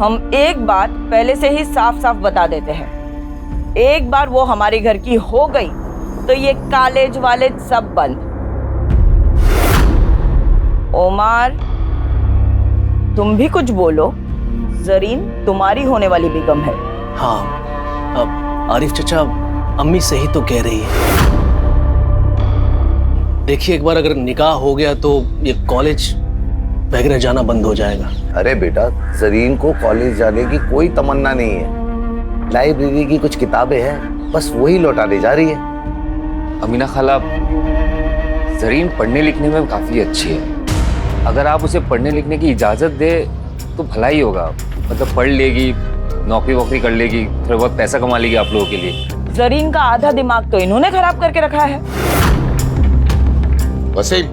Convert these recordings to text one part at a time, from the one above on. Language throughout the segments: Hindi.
हम एक बात पहले से ही साफ साफ बता देते हैं, एक बार वो हमारे घर की हो गई तो ये कॉलेज वाले सब बंद। ओमार, तुम भी कुछ बोलो। जरीन तुम्हारी होने वाली बेगम है। हाँ, अब आरिफ चचा, अम्मी सही तो कह रही है। देखिए, एक बार अगर निकाह हो गया तो ये कॉलेज वगैरह जाना बंद हो जाएगा। अरे बेटा, जरीन को कॉलेज जाने की कोई तमन्ना नहीं है। लाइब्रेरी की कुछ किताबें हैं, बस वही लौटाने जा रही है। अमीना खाला, जरीन पढ़ने लिखने में काफी अच्छी है। अगर आप उसे पढ़ने लिखने की इजाजत दे तो भला ही होगा। मतलब पढ़ लेगी, नौकरी वोकरी कर लेगी, थोड़ा बहुत पैसा कमा लेगी आप लोगों के लिए। जरीन का आधा दिमाग तो इन्होंने खराब करके रखा है। वसीम,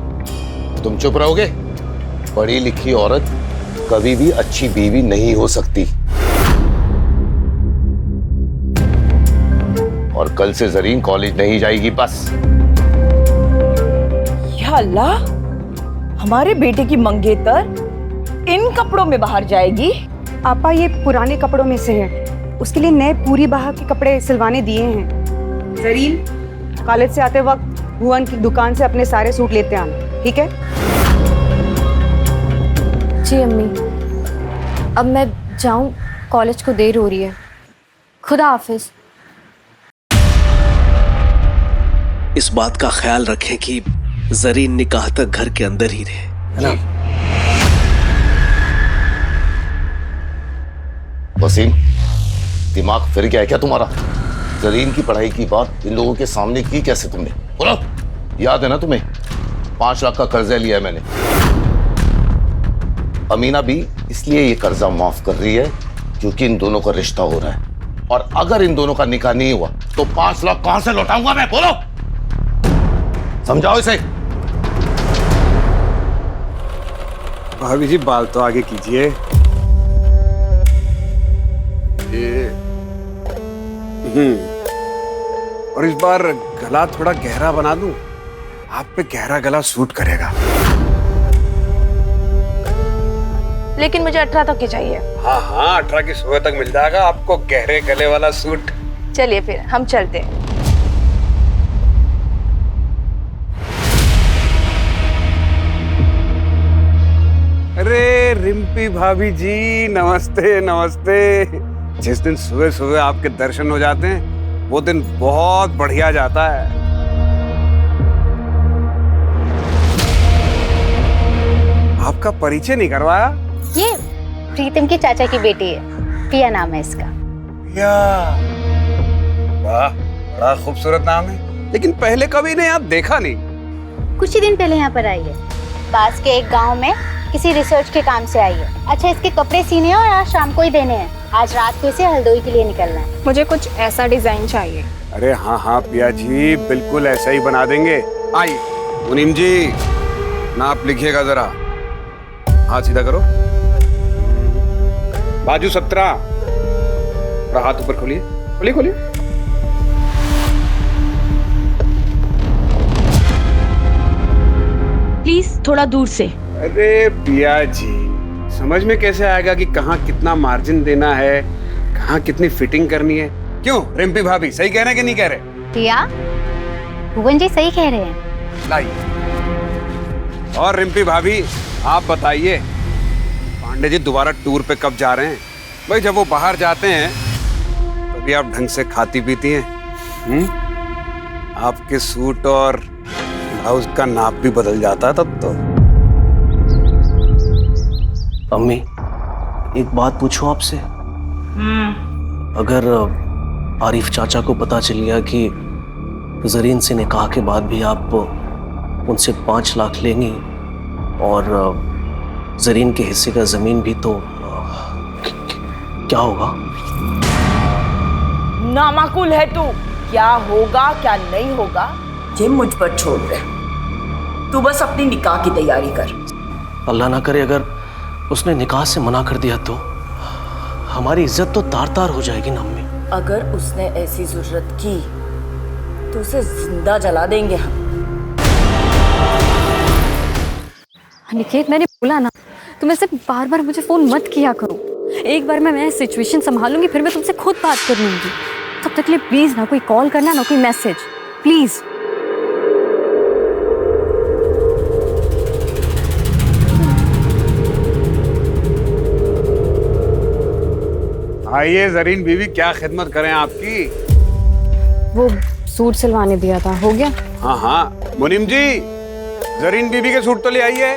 तुम चुप रहोगे? पढ़ी लिखी औरत कभी भी अच्छी बीवी नहीं हो सकती। और कल से जरीन कॉलेज नहीं जाएगी बस। या अल्लाह, हमारे बेटे की मंगेतर इन कपड़ों में बाहर जाएगी? आपा, ये पुराने कपड़ों में से है। उसके लिए नए पूरी बाह के कपड़े सिलवाने दिए हैं। जरीन, कॉलेज से आते वक्त भुवन की दुकान से अपने सारे सूट लेते आना, ठीक है? जी अम्मी, अब मैं जाऊं, कॉलेज को देर हो रही है। खुदा हाफिज। इस बात का ख्याल रखें कि जरीन निकाह तक घर के अंदर ही रहे, है ना? वसीम, दिमाग फिर गया है क्या तुम्हारा? जरीन की पढ़ाई की बात इन लोगों के सामने की कैसे तुमने? बोलो, याद है ना तुम्हें? 5 लाख का कर्जा लिया है मैंने। अमीना भी इसलिए ये कर्जा माफ कर रही है क्योंकि इन दोनों का रिश्ता हो रहा है। और अगर इन दोनों का निकाह नहीं हुआ तो 5 लाख कहां से लौटाऊंगा मैं? बोलो, समझाओ इसे। भाभी जी, बाल तो आगे कीजिए। और इस बार गला थोड़ा गहरा बना दूं? आप पे गहरा गला सूट करेगा। लेकिन मुझे 18 तक की चाहिए। हाँ हाँ, 18 की सुबह तक मिल जाएगा आपको गहरे गले वाला सूट। चलिए फिर हम चलते हैं। अरे रिम्पी भाभी जी, नमस्ते नमस्ते। जिस दिन सुबह सुबह आपके दर्शन हो जाते हैं वो दिन बहुत बढ़िया जाता है। आपका परिचय नहीं करवाया? ये प्रीतम की चाचा की बेटी है, पिया नाम है इसका। पिया, वाह, बड़ा खूबसूरत नाम है। लेकिन पहले कभी ने यहाँ देखा नहीं। कुछ ही दिन पहले यहाँ पर आई है। पास के एक गांव में किसी रिसर्च के काम से आई है। अच्छा, इसके कपड़े सीने हैं और आज शाम को ही देने हैं। आज रात को इसे हल्द्वानी के लिए निकलना है। मुझे कुछ ऐसा डिजाइन चाहिए। अरे हाँ हाँ पिया जी, बिल्कुल ऐसा ही बना देंगे। आइए मुनीम जी, नाप लिखिएगा जरा। हाथ सीधा करो, बाजू 17, और हाथ ऊपर खोलिए, खोलिए खोलिए। प्लीज थोड़ा दूर से। अरे पिया जी, समझ में कैसे आएगा कि कहाँ कितना मार्जिन देना है, कहाँ कितनी फिटिंग करनी है? क्यों रिम्पी भाभी, सही कह रहे हैं कि नहीं कह रहे? पिया, भुवन जी सही कह रहे हैं। लाइए। और रिम्पी भाभी, आप बताइए, पांडे जी दोबारा टूर पे कब जा रहे हैं? भाई जब वो बाहर जाते हैं तभी आप ढंग से खाती पीती हैं। आपके सूट और ब्लाउज का नाप भी बदल जाता है तब तो। अम्मी, एक बात पूछूं आपसे? अगर आरिफ चाचा को पता चल गया कि जरीन से निकाह के बाद भी आप उनसे 5 लाख लेंगी और जरीन के हिस्से का जमीन भी, तो क्या होगा? नामाकुल है तू। क्या होगा क्या नहीं होगा ये मुझ पर छोड़ दे। तू बस अपनी निकाह की तैयारी कर। अल्लाह ना करे अगर उसने निकाह से मना कर दिया तो हमारी इज्जत तो तार तार हो जाएगी ना अम्मी। अगर उसने ऐसी जरूरत की तो उसे जिंदा जला देंगे हम। अनिकेत, मैंने बोला ना, तुम ऐसे बार बार मुझे फोन मत किया करो। एक बार मैं सिचुएशन संभालूंगी, फिर मैं तुमसे खुद बात कर लूंगी। तब तक के लिए प्लीज ना कोई कॉल करना, ना कोई मैसेज, प्लीज। आइए जरीन बीवी, क्या खिदमत करें आपकी? वो सूट सिलवाने दिया था, हो गया? हाँ हाँ मुनीम जी, जरीन बीवी के सूट तो ले आइए।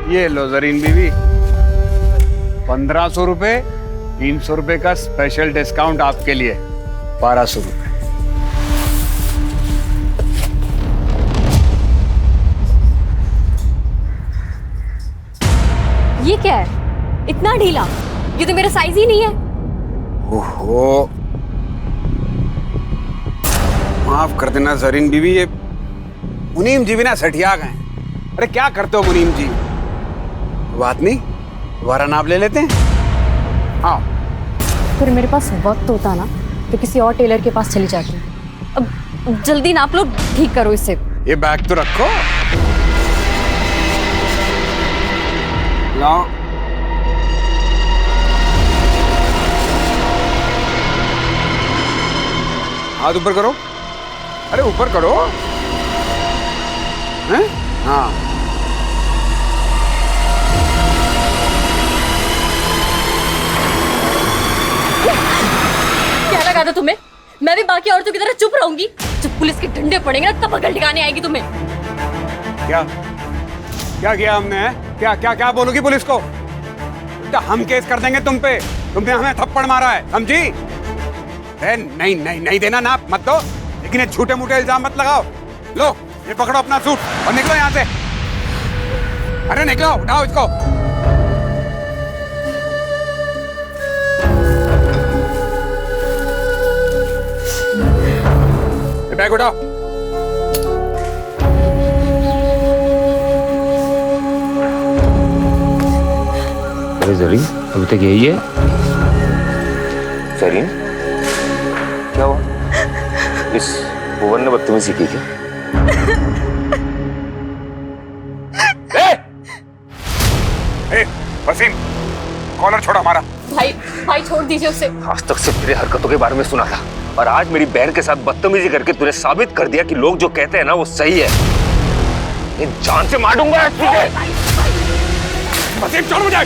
ये लो जरीन बीवी, 1500 रुपए, 300 रुपए का स्पेशल डिस्काउंट आपके लिए, 1200 रुपए। ये क्या है, इतना ढीला? ये तो मेरा साइज ही नहीं है। ओहो, माफ कर देना जरीन बीवी, ये मुनीम जी भी ना सठिया गए। अरे क्या करते हो मुनीम जी? बात नहीं, दोबारा नाप ले लेते हैं। हाँ, फिर मेरे पास वक्त होता ना तो किसी और टेलर के पास चली जाती। अब जल्दी नाप लो, ठीक करो इसे। ये बैग तो रखो। लाओ। हाथ ऊपर करो। अरे ऊपर करो। हैं? हाँ। क्या लगा था तुम्हें? मैं भी बाकी औरतों की तरह चुप रहूंगी? जब पुलिस के डंडे पड़ेंगे ना, तब अकल ठिकाने आएगी तुम्हें। क्या क्या किया हमने? है? क्या क्या क्या बोलोगी पुलिस को? तो हम केस कर देंगे तुम पे। तुमने हमें थप्पड़ मारा है, समझी? नहीं नहीं नहीं देना, नाप मत दो, लेकिन ये झूठे मूठे इल्जाम मत लगाओ। लो ये पकड़ो अपना सूट और निकलो यहाँ से। अरे निकलो, उठाओ इसको। ये बैग उठाओ। अरे जरीन, अभी तक यही है? जरीन, क्या हुआ? इस भुवन ने बदतमीजी की क्या? वसीम, कॉलर छोड़ो हमारा। भाई भाई छोड़ दीजिए उसे। आज तक सिर्फ तेरे हरकतों के बारे में सुना था, और आज मेरी बहन के साथ बदतमीजी करके तूने साबित कर दिया कि लोग जो कहते हैं ना वो सही है। ये जान से मार दूंगा तुझे। वसीम छोड़ मुझे।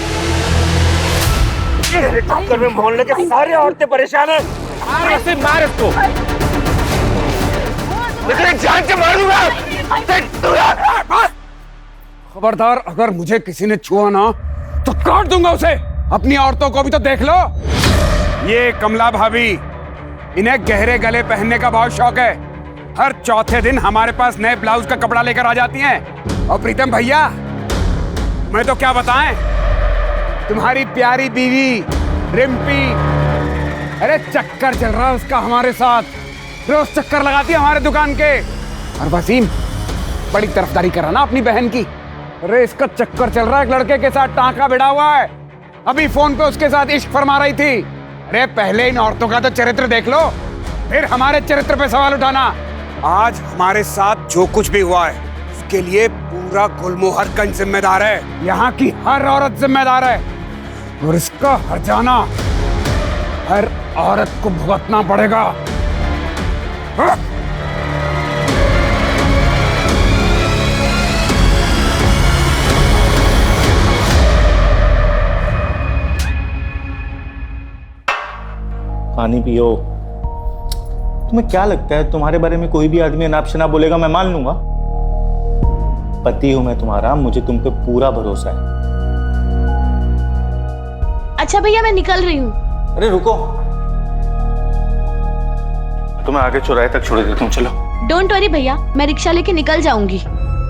चक्कर में मोहल्ले के सारे औरतें परेशान हैं। वसीम मार इसको। लेकिन जान से मार दूंगा। खबरदार, अगर मुझे किसी ने छुआ ना तो काट दूंगा उसे। अपनी औरतों को भी तो देख लो। ये कमला भाभी, इन्हें गहरे गले पहनने का बहुत शौक है। हर चौथे दिन हमारे पास नए ब्लाउज का कपड़ा लेकर आ जाती हैं। और प्रीतम भैया, मैं तो क्या बताएं, तुम्हारी प्यारी बीवी रिम्पी, अरे चक्कर चल रहा है उसका हमारे साथ। रोज चक्कर लगाती है हमारे दुकान के। और वसीम बड़ी तरफदारी कर रहा ना अपनी बहन की। अरे इसका चक्कर चल रहा है एक लड़के के साथ, टांका भिड़ा हुआ है। अभी फोन पे उसके साथ इश्क फरमा रही थी। अरे पहले इन औरतों का तो चरित्र देख लो, फिर हमारे चरित्र पे सवाल उठाना। आज हमारे साथ जो कुछ भी हुआ है उसके लिए पूरा गुलमोहरगंज जिम्मेदार है। यहाँ की हर औरत जिम्मेदार है, और इसका हर्जाना हर औरत को भुगतना पड़ेगा। हाँ? पानी पियो। तुम्हें क्या लगता है तुम्हारे बारे में कोई भी आदमी अनाप शनाप बोलेगा मैं मान लूंगा? पति हूं मैं तुम्हारा, मुझे तुम पे पूरा भरोसा है। अच्छा भैया, मैं निकल रही हूँ। अरे रुको, तुम्हें आगे चौराहे तक छोड़ देता हूँ, चलो। डोंट वरी भैया, मैं रिक्शा लेके निकल जाऊंगी।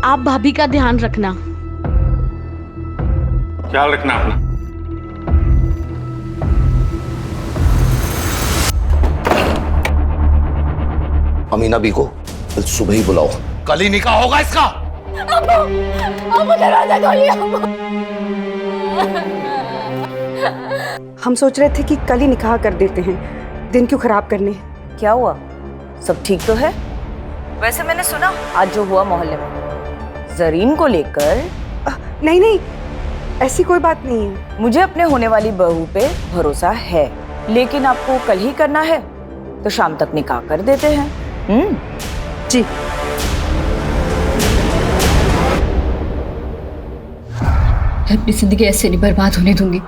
आप भाभी का ध्यान रखना। ख्याल रखना अपना। अमीना बी को कल सुबह ही बुलाओ, कल ही निकाह होगा इसका। हम सोच रहे थे कि कल ही निकाह कर देते हैं, दिन क्यों खराब करने। क्या हुआ, सब ठीक तो है? वैसे मैंने सुना आज जो हुआ मोहल्ले में जरीन को लेकर। नहीं नहीं, ऐसी कोई बात नहीं है। मुझे अपने होने वाली बहू पे भरोसा है, लेकिन आपको कल ही करना है तो शाम तक निकाह कर देते हैं। जी। मैं अपनी जिंदगी ऐसे नहीं बर्बाद होने दूंगी।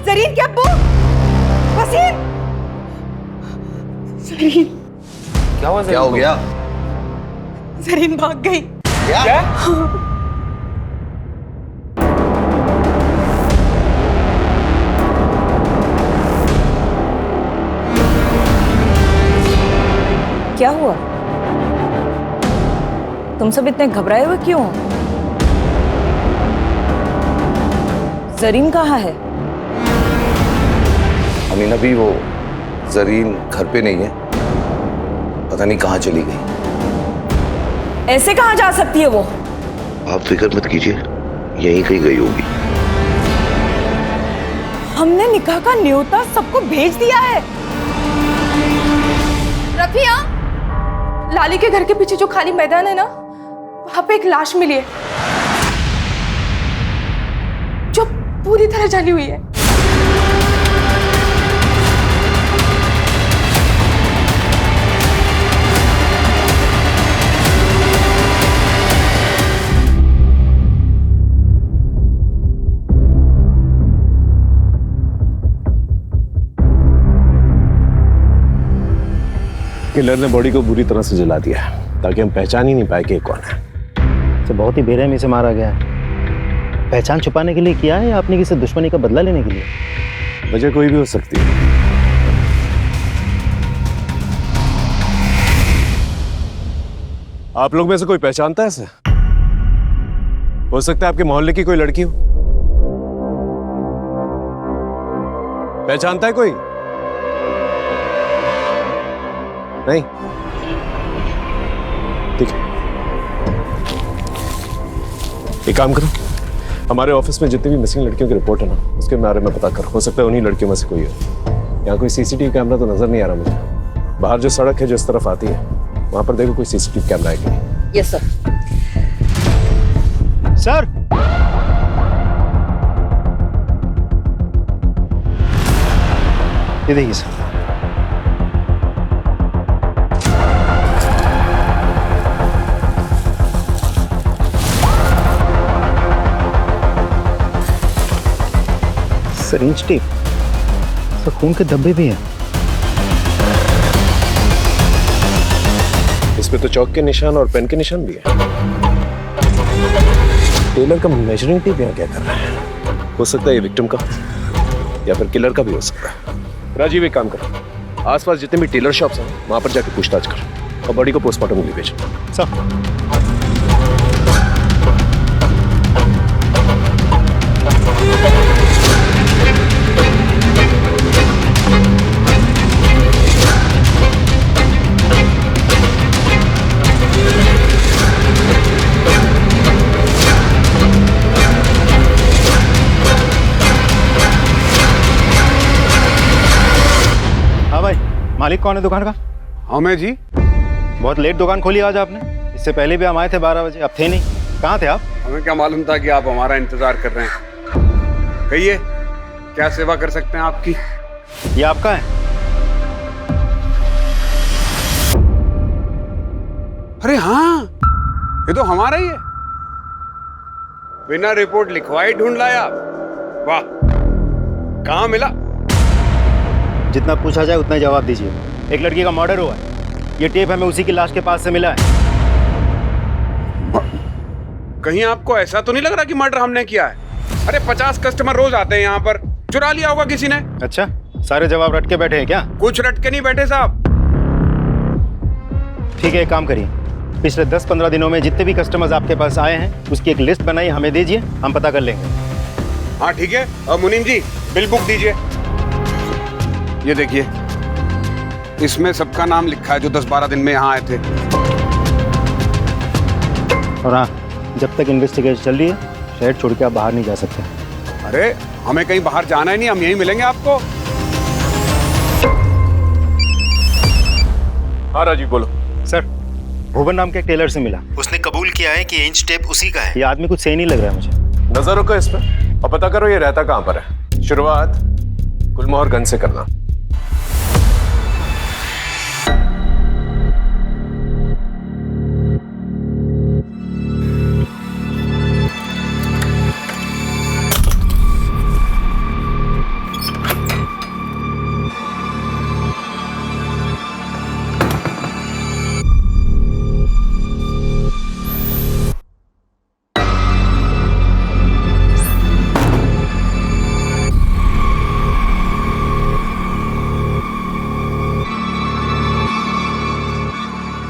जरीन के अब्बू, वसीम। जरीन, क्या हुआ? क्या हो गया? जरीन भाग गई। क्या? क्या हुआ? तुम सब इतने घबराए हुए क्यों? जरीन कहाँ है? अमीना भी, वो जरीन घर पे नहीं है, पता नहीं कहाँ चली गई। ऐसे कहाँ जा सकती है वो? आप फिक्र मत कीजिए, यहीं कहीं गई होगी। हमने निकाह का न्योता सबको भेज दिया है। रफिया, लाली के घर के पीछे जो खाली मैदान है ना, वहां पे एक लाश मिली है जो पूरी तरह जली हुई है। किलर ने बॉडी को बुरी तरह से जला दिया ताकि हम पहचान ही नहीं पाए कि कौन है। तो बहुत ही बेरहमी से मारा गया है। पहचान छुपाने के लिए किया है या अपनी किसी दुश्मनी का बदला लेने के लिए? वजह कोई भी हो सकती है। आप लोग में से कोई पहचानता है इसे? हो सकता है आपके मोहल्ले की कोई लड़की हो। पहचानता है कोई? नहीं? ठीक है, एक काम करो, हमारे ऑफिस में जितनी भी मिसिंग लड़कियों की रिपोर्ट है ना, उसके बारे में पता कर। हो सकता है उन्हीं लड़कियों में से कोई हो। यहाँ कोई सीसीटीवी कैमरा तो नजर नहीं आ रहा मुझे। बाहर जो सड़क है जो इस तरफ आती है, वहां पर देखो कोई सीसीटीवी कैमरा है कि नहीं। Yes sir. सर, ये देखिए सर। सिरिंज टेप, सर खून के धब्बे भी हैं। इसमें तो चौक के निशान और पेन के निशान भी है। टेलर का मेजरिंग टेप यहाँ क्या कर रहा है? हो सकता है ये विक्टिम का या फिर किलर का भी हो सकता है। राजीव, एक काम कर, आसपास जितने भी टेलर शॉप्स हैं वहां पर जाके पूछताछ कर और बॉडी को पोस्टमार्टम के लिए भेज। सर, मालिक कौन है दुकान का? हाँ मैं जी। बहुत लेट दुकान खोली आज आपने। इससे पहले भी हम आए थे 12 बजे, अब थे नहीं। कहाँ थे आप? हमें क्या मालूम था कि आप हमारा इंतजार कर रहे हैं। कहिए, क्या सेवा कर सकते हैं आपकी? ये आपका है? अरे हाँ, ये तो हमारा ही है। बिना रिपोर्ट लिखवाए ढूंढ लाया। वाह, कहाँ मिला? जितना पूछा जाए उतना जवाब दीजिए। एक लड़की का मर्डर हुआ है। ये टेप हमें उसी की लाश के पास से मिला है। कहीं आपको ऐसा तो नहीं लग रहा कि मर्डर हमने किया है? अरे 50 कस्टमर रोज आते हैं यहाँ पर, चुरा लिया होगा किसी ने। अच्छा, सारे जवाब रट के बैठे हैं क्या? कुछ रट के नहीं बैठे साहब। ठीक है, एक काम करिए, पिछले 10-15 दिनों में जितने भी कस्टमर्स आपके पास आए हैं उसकी एक लिस्ट बनाई, हमें दीजिए, हम पता कर लेंगे। हाँ ठीक है, और मुनीम जी बिल बुक दीजिए। ये देखिए, इसमें सबका नाम लिखा है जो 10-12 दिन में यहाँ आए थे। और हाँ, जब तक इन्वेस्टिगेशन चल रही है शहर छोड़ के आप बाहर नहीं जा सकते। अरे हमें कहीं बाहर जाना ही नहीं, हम यहीं मिलेंगे आपको। हाँ राजीव बोलो। सर, भुवन नाम के एक टेलर से मिला, उसने कबूल किया है कि इंच टेप उसी का है। ये आदमी कुछ सही नहीं लग रहा है मुझे। नजर रखो इस पर और पता करो ये रहता कहाँ पर है। शुरुआत गुलमोहरगंज से करना।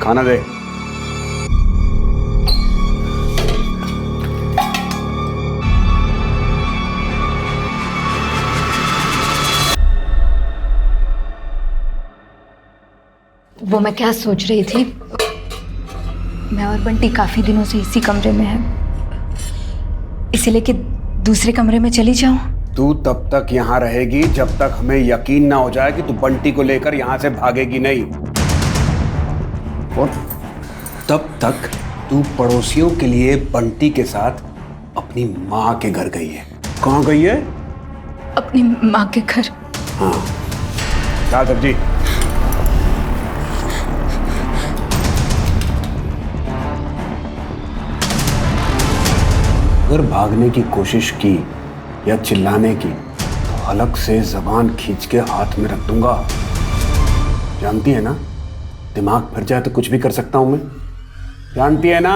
खाना दे। वो मैं क्या सोच रही थी, मैं और बंटी काफी दिनों से इसी कमरे में हैं, इसीलिए कि दूसरे कमरे में चली जाऊं। तू तब तक यहाँ रहेगी जब तक हमें यकीन ना हो जाए कि तू बंटी को लेकर यहाँ से भागेगी नहीं, और तब तक तू पड़ोसियों के लिए बंटी के साथ अपनी माँ के घर गई है। कहाँ गई है? अपनी माँ के घर। हाँ, क्या सब्जी? अगर भागने की कोशिश की या चिल्लाने की तो हलक से जबान खींच के हाथ में रख दूंगा। जानती है ना, दिमाग फिर जाए तो कुछ भी कर सकता हूं मैं, जानती है ना?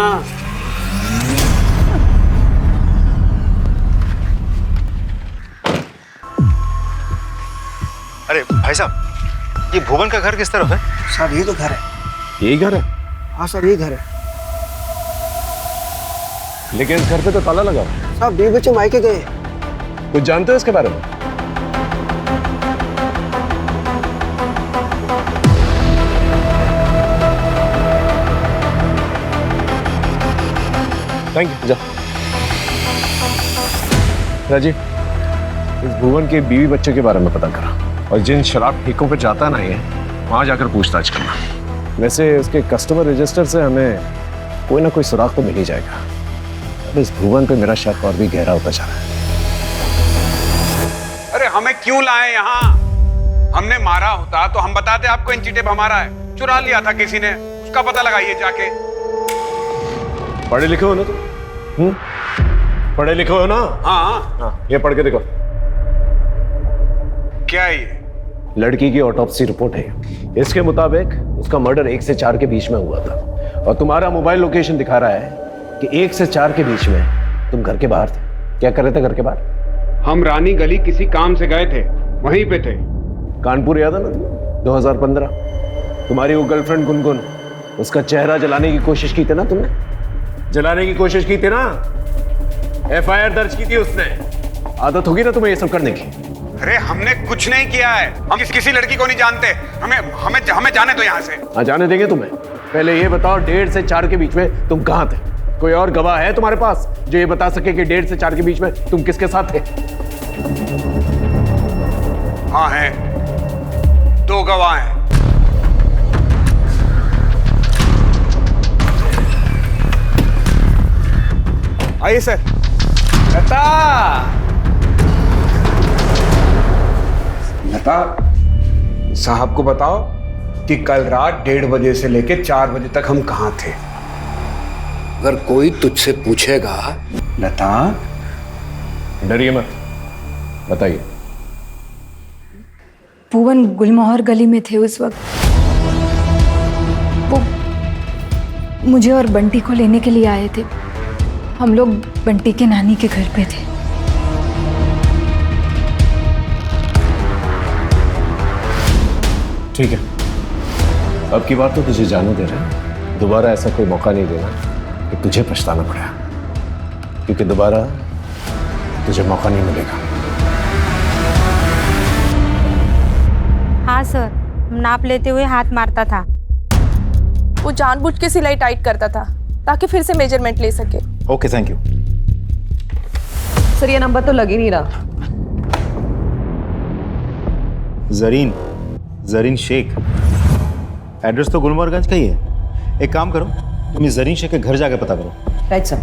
अरे भाई साहब, ये भुवन का घर किस तरफ है? साहब ये तो घर है। यही घर है? हाँ सर, ये घर है। लेकिन इस घर पे तो ताला लगा है। साहब बीवी बच्चे मायके गए। कुछ जानते हो इसके बारे में? Thank you. जा राजीव, इस भुवन के बीवी बच्चे के बारे में पता करा और जिन शराब ठेकों पे जाता ना ये, वहां जाकर पूछताछ करना। वैसे उसके कस्टमर रजिस्टर से हमें कोई ना कोई सुराग तो मिल ही जाएगा। अब इस भुवन पे मेरा शक और भी गहरा होता जा रहा है। अरे हमें क्यों लाए यहाँ? हमने मारा होता तो हम बताते आपको इंची टेप हमारा है, चुरा लिया था किसी ने, उसका पता लगाइए जाके। पढ़े लिखे हो ना तुम? पढ़े लिखे हो ना? हाँ। ये पढ़ के देखो। क्या है ये? लड़की की ऑटोप्सी रिपोर्ट है। इसके मुताबिक उसका मर्डर 1 से 4 के बीच में हुआ था और तुम्हारा मोबाइल लोकेशन दिखा रहा है कि 1 से 4 के बीच में तुम घर के बाहर थे। क्या कर रहे थे घर के बाहर? हम रानी गली किसी काम से गए थे, वहीं पे थे। कानपुर याद है ना तुम्हें? 2015 तुम्हारी वो गर्लफ्रेंड गुनगुन, उसका चेहरा जलाने की कोशिश की थी ना तुमने? जलाने की कोशिश की थी ना? FIR दर्ज की थी उसने। आदत होगी ना तुम्हें ये सब करने की? अरे हमने कुछ नहीं किया है, हम किसी लड़की को नहीं जानते। हमें जाने दो यहाँ से। हाँ, जाने देंगे तुम्हें। पहले ये बताओ 1.5 से 4 के बीच में तुम कहाँ थे? कोई और गवाह है तुम्हारे पास जो ये बता सके कि 1.5 से 4 के बीच में तुम किसके साथ थे? हाँ है, 2 गवाह हैं। आइए सर। लता, लता साहब को बताओ कि कल रात 1:30 बजे से लेके 4 बजे तक हम कहाँ थे। अगर कोई तुझसे पूछेगा, लता डरिए मत, बताइए। भुवन गुलमोहर गली में थे उस वक्त। मुझे और बंटी को लेने के लिए आए थे। हम लोग बंटी के नानी के घर पे थे। ठीक है, अब की बात तो तुझे जाने दे रहे हैं। दोबारा ऐसा कोई मौका नहीं देना कि तुझे पछताना पड़ा, क्योंकि दोबारा तुझे मौका नहीं मिलेगा। हाँ सर, नाप लेते हुए हाथ मारता था। वो जानबूझ के सिलाई टाइट करता था ताकि फिर से मेजरमेंट ले सके। Okay, thank you. सर ये नंबर तो लग ही नहीं रहा। जरीन शेख, एड्रेस तो गुलमोहरगंज का ही है। एक काम करो, तुम इस जरीन शेख के घर जाके पता करो। Right sir.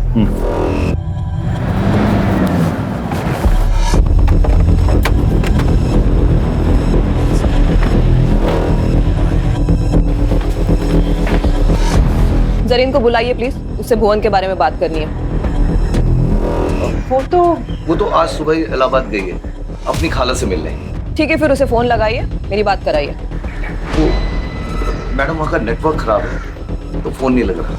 जरीन को बुलाइए प्लीज, उससे भुवन के बारे में बात करनी है। वो तो आज सुबह ही इलाहाबाद गई है अपनी खाला से मिलने। ठीक है, फिर उसे फोन लगाइए, मेरी बात कराइए। वो मैडम वहाँ का नेटवर्क खराब है तो फोन नहीं लग रहा।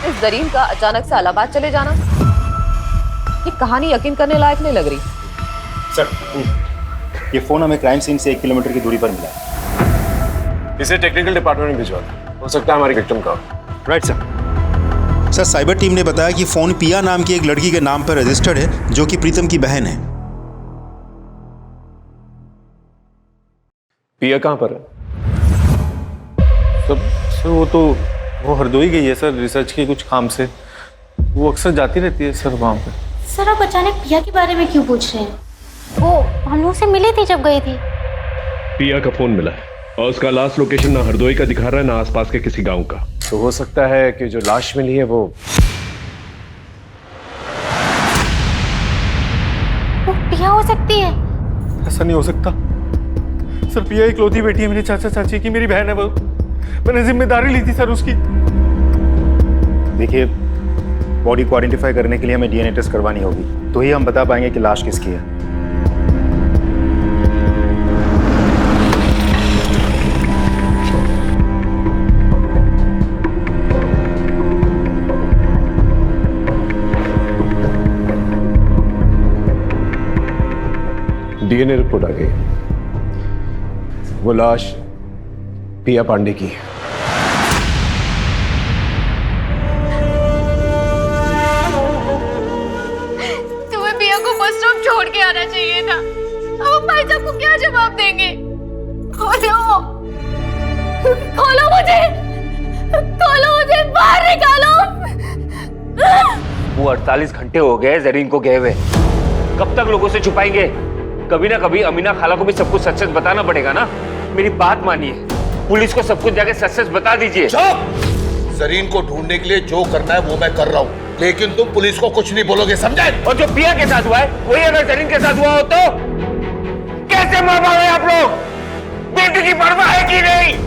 इस जरीन का अचानक से इलाहाबाद चले जाना, ये कहानी यकीन करने लायक नहीं लग रही। सर, ये फोन हमें क्राइम सीन से 1 किलोमीटर की दूरी पर मिला है। इसे टेक्निकल डिपार्टमेंट में भिजवा दो, हो सकता है हमारी विक्टिम का। Right sir. Sir, cyber team ने बताया कि फोन पिया नाम की एक लड़की के नाम पर रजिस्टर्ड है, जो कि प्रीतम की बहन है। पिया कहाँ पर है? सर वो हरदोई गई है सर, रिसर्च के कुछ काम से। वो अक्सर जाती रहती है सर वहाँ पे। सर आप अचानक पिया के बारे में क्यों पूछ रहे हैं? वो हम लोग से मिली थी जब गई थी। पिया का फोन मिला है और उसका लास्ट लोकेशन ना हरदोई का दिखा रहा है ना आसपास के किसी गांव का। तो हो सकता है कि जो लाश मिली है वो पिया हो सकती है। ऐसा नहीं हो सकता सर, पिया इकलौती बेटी है मेरे चाचा चाची की, मेरी बहन है वो। मैंने जिम्मेदारी ली थी सर उसकी। देखिए, बॉडी को आइडेंटिफाई करने के लिए हमें डीएनए टेस्ट करवानी होगी, तो ही हम बता पाएंगे कि लाश किसकी है। डीएनए रिपोर्ट आ गई, वो लाश पिया पांडे की है। तुम्हें पिया को बस स्टॉप छोड़ के आना चाहिए था। अब भाई साहब को क्या जवाब देंगे? खोलो, खोलो मुझे, बाहर निकालो। वो 48 घंटे हो गए जरीन को गए हुए, कब तक लोगों से छुपाएंगे? कभी ना कभी अमीना खाला को भी सब कुछ सच सच बताना पड़ेगा ना। मेरी बात मानिए, पुलिस को सब कुछ जाके सच सच बता दीजिए। जरीन को ढूंढने के लिए जो करना है वो मैं कर रहा हूँ, लेकिन तुम पुलिस को कुछ नहीं बोलोगे, समझे? और जो पिया के साथ हुआ है वही अगर जरीन के साथ हुआ हो तो कैसे मार पाओगे आप लोग? बेटी की परवाह है कि नहीं?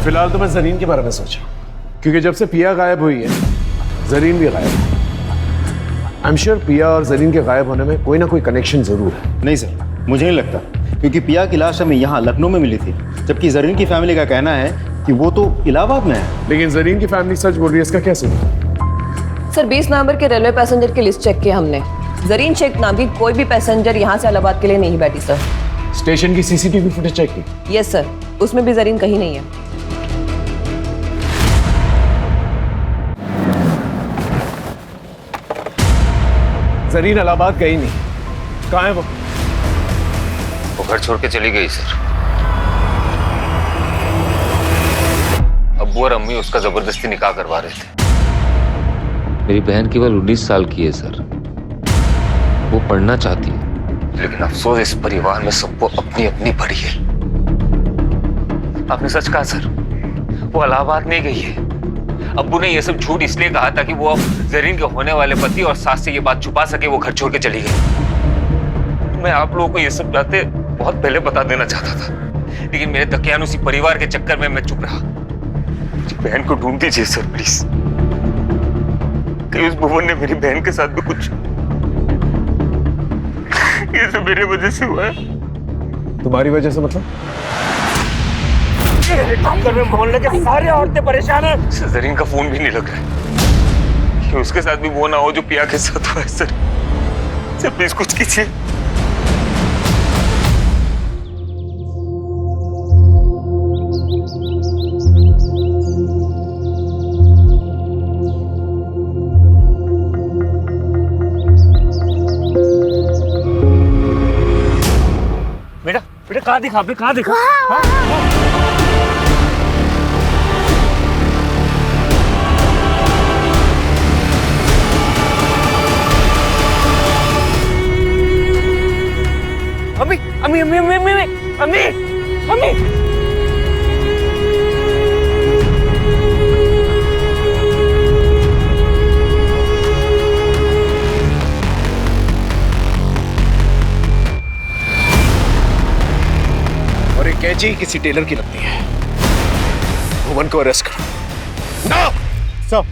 फिलहाल तो मैं जरीन के बारे में सोचा, क्योंकि जब से पिया गायब हुई है जरीन भी गायब है। आई एम श्योर पिया और जरीन के गायब होने में कोई ना कोई कनेक्शन जरूर है। नहीं सर, मुझे नहीं लगता, क्योंकि पिया की लाश हमें यहाँ लखनऊ में मिली थी, जबकि जरीन की फैमिली का कहना है कि वो तो इलाहाबाद में है। लेकिन जरीन की फैमिली सच बोल रही है, इसका क्या सबूत? सर 20 नवंबर के रेलवे पैसेंजर की लिस्ट चेक की हमने। जरीन शेख नाम की कोई भी पैसेंजर यहाँ से इलाहाबाद के लिए नहीं बैठी सर। स्टेशन की सीसीटीवी फुटेज चेक की? यस सर, उसमें भी जरीन कहीं नहीं है। जरीन इलाहाबाद गई नहीं, कहाँ है वो? वो घर छोड़ के चली गई सर। अब्बू और अम्मी उसका जबरदस्ती निकाह करवा रहे थे। मेरी बहन केवल 19 साल की है सर, वो पढ़ना चाहती है, लेकिन अफसोस इस परिवार में सबको अपनी अपनी पड़ी है। आपने सच कहा सर, वो इलाहाबाद नहीं गई है। अब्बू ने ये सब झूठ इसलिए कहा था कि वो अब जरीन के होने वाले पति और सास से ये बात छुपा सके, वो घर छोड़ के चली गई। मैं आप लोगों को ये सब बातें बहुत पहले बता देना चाहता था, लेकिन मेरे दकियानुसी परिवार के चक्कर में मैं चुप रहा। मुझे बहन को ढूंढ दीजिए सर प्लीज। कहीं उस भुवन ने मेरी बहन के साथ भी कुछ, ये सब मेरी वजह से हुआ है। तुम्हारी वजह से मतलब? मोहल्ले के सारे औरतें परेशान हैं। जरीन का फोन भी नहीं लग रहा है कि उसके साथ भी वो ना हो जो पिया के साथ हुआ है। सर प्लीज कुछ कीजिए। बेटा बेटा कहाँ दिखा, आपने कहाँ दिखा? अम्मी अम्मी अम्मी अम्मी अम्मी अम्मी अम्मी और एक कैची किसी टेलर की लगती है। भुवन को अरेस्ट करो। ना सब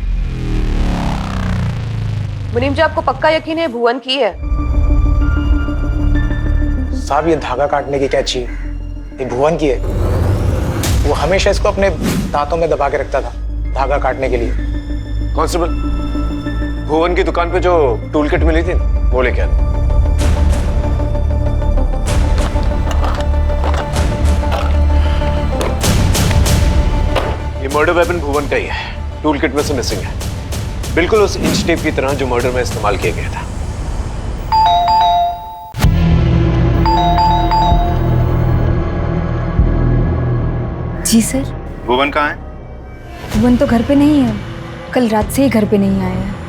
मुनीम जी, आपको पक्का यकीन है भुवन की है? साहब ये धागा काटने की कैची ये भुवन की है। वो हमेशा इसको अपने दांतों में दबा के रखता था धागा काटने के लिए। कांस्टेबल, भुवन की दुकान पे जो टूल किट मिली थी वो लेके आना। ये मर्डर वेपन भुवन का ही है, टूल किट में से मिसिंग है, बिल्कुल उस इंच टेप की तरह जो मर्डर में इस्तेमाल किया गया था। जी सर। भुवन कहाँ है? भुवन तो घर पे नहीं है, कल रात से ही घर पे नहीं आया है।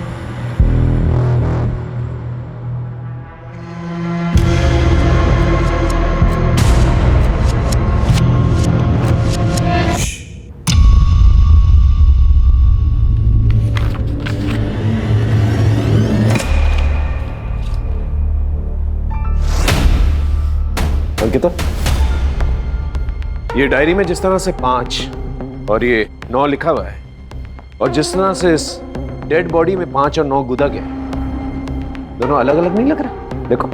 अंकिता, ये डायरी में जिस तरह से 5 और ये 9 लिखा हुआ है, और जिस तरह से इस डेड बॉडी में 5 और 9 गुदा गया, दोनों अलग अलग नहीं लग रहा? देखो।